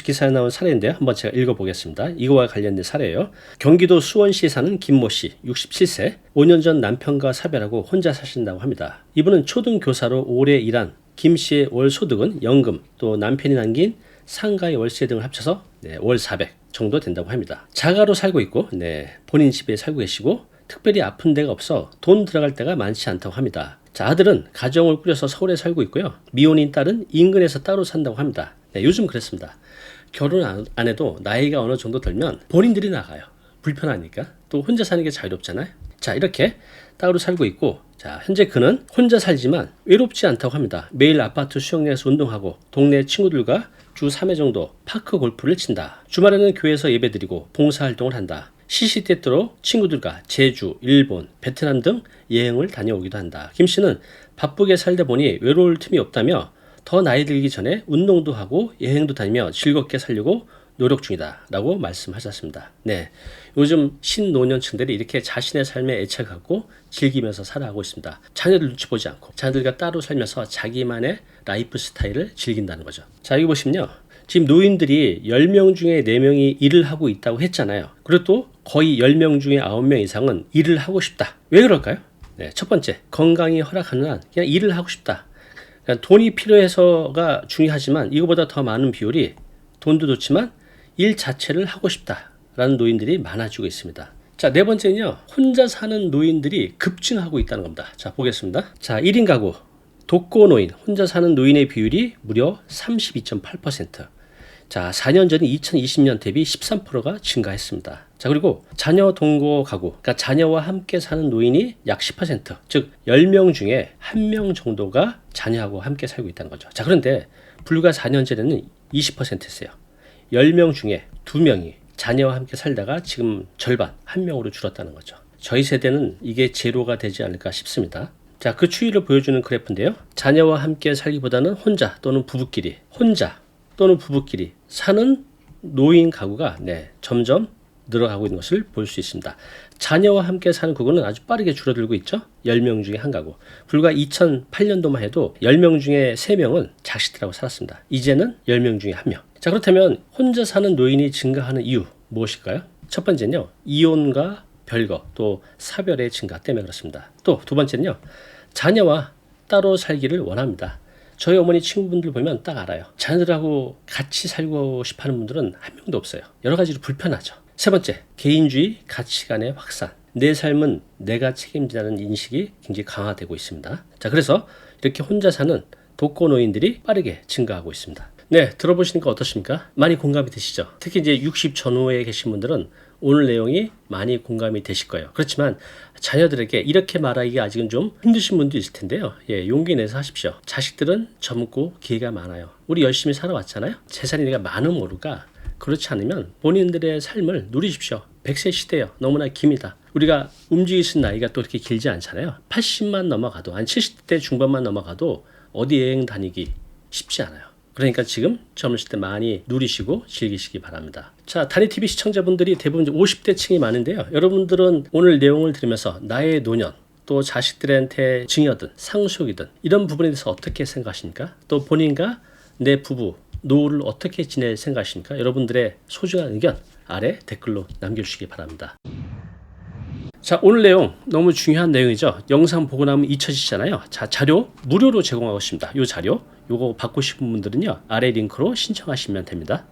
기사에 나온 사례인데요. 한번 제가 읽어보겠습니다. 이거와 관련된 사례예요. 경기도 수원시에 사는 김모 씨, 67세, 5년 전 남편과 사별하고 혼자 사신다고 합니다. 이분은 초등교사로 오래 일한 김 씨의 월 소득은 연금, 또 남편이 남긴 상가의 월세 등을 합쳐서 월 400 정도 된다고 합니다. 자가로 살고 있고 본인 집에 살고 계시고 특별히 아픈 데가 없어 돈 들어갈 데가 많지 않다고 합니다. 자, 아들은 가정을 꾸려서 서울에 살고 있고요. 미혼인 딸은 인근에서 따로 산다고 합니다. 요즘 그렇습니다. 결혼 안 해도 나이가 어느 정도 들면 본인들이 나가요. 불편하니까. 또 혼자 사는 게 자유롭잖아요. 자, 이렇게 따로 살고 있고, 자, 현재 그는 혼자 살지만 외롭지 않다고 합니다. 매일 아파트 수영장에서 운동하고 동네 친구들과 주 3회 정도 파크 골프를 친다. 주말에는 교회에서 예배드리고 봉사활동을 한다. 시시때때로 친구들과 제주, 일본, 베트남 등 여행을 다녀오기도 한다. 김 씨는 바쁘게 살다 보니 외로울 틈이 없다며 더 나이 들기 전에 운동도 하고 여행도 다니며 즐겁게 살려고 노력 중이다 라고 말씀하셨습니다. 네, 요즘 신노년층들이 이렇게 자신의 삶에 애착을 갖고 즐기면서 살아가고 있습니다. 자녀들 눈치 보지 않고 자녀들과 따로 살면서 자기만의 라이프 스타일을 즐긴다는 거죠. 자, 여기 보시면요. 지금 노인들이 10명 중에 4명이 일을 하고 있다고 했잖아요. 그리고 또 거의 10명 중에 9명 이상은 일을 하고 싶다. 왜 그럴까요? 네, 첫 번째, 건강이 허락하는 한 그냥 일을 하고 싶다. 그러니까 돈이 필요해서가 중요하지만 이거보다 더 많은 비율이 돈도 좋지만 일 자체를 하고 싶다라는 노인들이 많아지고 있습니다. 자, 네 번째는요. 혼자 사는 노인들이 급증하고 있다는 겁니다. 자, 보겠습니다. 자, 1인 가구 독거노인, 혼자 사는 노인의 비율이 무려 32.8%. 자, 4년 전인 2020년 대비 13%가 증가했습니다. 자, 그리고 자녀 동거 가구, 그러니까 자녀와 함께 사는 노인이 약 10%, 즉 10명 중에 1명 정도가 자녀하고 함께 살고 있다는 거죠. 자, 그런데 불과 4년 전에는 20%였어요. 10명 중에 2명이 자녀와 함께 살다가 지금 절반, 1명으로 줄었다는 거죠. 저희 세대는 이게 제로가 되지 않을까 싶습니다. 자, 그 추이를 보여주는 그래프인데요. 자녀와 함께 살기보다는 혼자 또는 부부끼리 사는 노인 가구가 점점 늘어가고 있는 것을 볼 수 있습니다. 자녀와 함께 사는 가구는 아주 빠르게 줄어들고 있죠. 10명 중에 한 가구. 불과 2008년도만 해도 10명 중에 3명은 자식들하고 살았습니다. 이제는 10명 중에 1명. 자, 그렇다면 혼자 사는 노인이 증가하는 이유 무엇일까요? 첫 번째는요. 이혼과 별거 또 사별의 증가 때문에 그렇습니다. 또 두 번째는요. 자녀와 따로 살기를 원합니다. 저희 어머니 친구분들 보면 딱 알아요. 자녀들하고 같이 살고 싶어하는 분들은 한 명도 없어요. 여러 가지로 불편하죠. 세 번째, 개인주의 가치관의 확산. 내 삶은 내가 책임지라는 인식이 굉장히 강화되고 있습니다. 자, 그래서 이렇게 혼자 사는 독거노인들이 빠르게 증가하고 있습니다. 네, 들어보시니까 어떠십니까? 많이 공감이 되시죠? 특히 이제 60 전후에 계신 분들은 오늘 내용이 많이 공감이 되실 거예요. 그렇지만 자녀들에게 이렇게 말하기가 아직은 좀 힘드신 분도 있을 텐데요. 예, 용기 내서 하십시오. 자식들은 젊고 기회가 많아요. 우리 열심히 살아왔잖아요. 재산이 내가 많은 모르가 그렇지 않으면 본인들의 삶을 누리십시오. 100세 시대요. 너무나 깁니다. 우리가 움직이신 나이가 또 이렇게 길지 않잖아요. 80만 넘어가도, 한 70대 중반만 넘어가도 어디 여행 다니기 쉽지 않아요. 그러니까 지금 젊으실 때 많이 누리시고 즐기시기 바랍니다. 자, 다니TV 시청자분들이 대부분 50대 층이 많은데요. 여러분들은 오늘 내용을 들으면서 나의 노년, 또 자식들한테 증여든 상속이든 이런 부분에 대해서 어떻게 생각하십니까? 또 본인과 내 부부, 노후를 어떻게 지낼 생각하십니까? 여러분들의 소중한 의견 아래 댓글로 남겨주시기 바랍니다. 자, 오늘 내용 너무 중요한 내용이죠. 영상 보고 나면 잊혀지잖아요. 자, 자료 무료로 제공하고 있습니다. 이 자료 요거 받고 싶은 분들은요 아래 링크로 신청하시면 됩니다.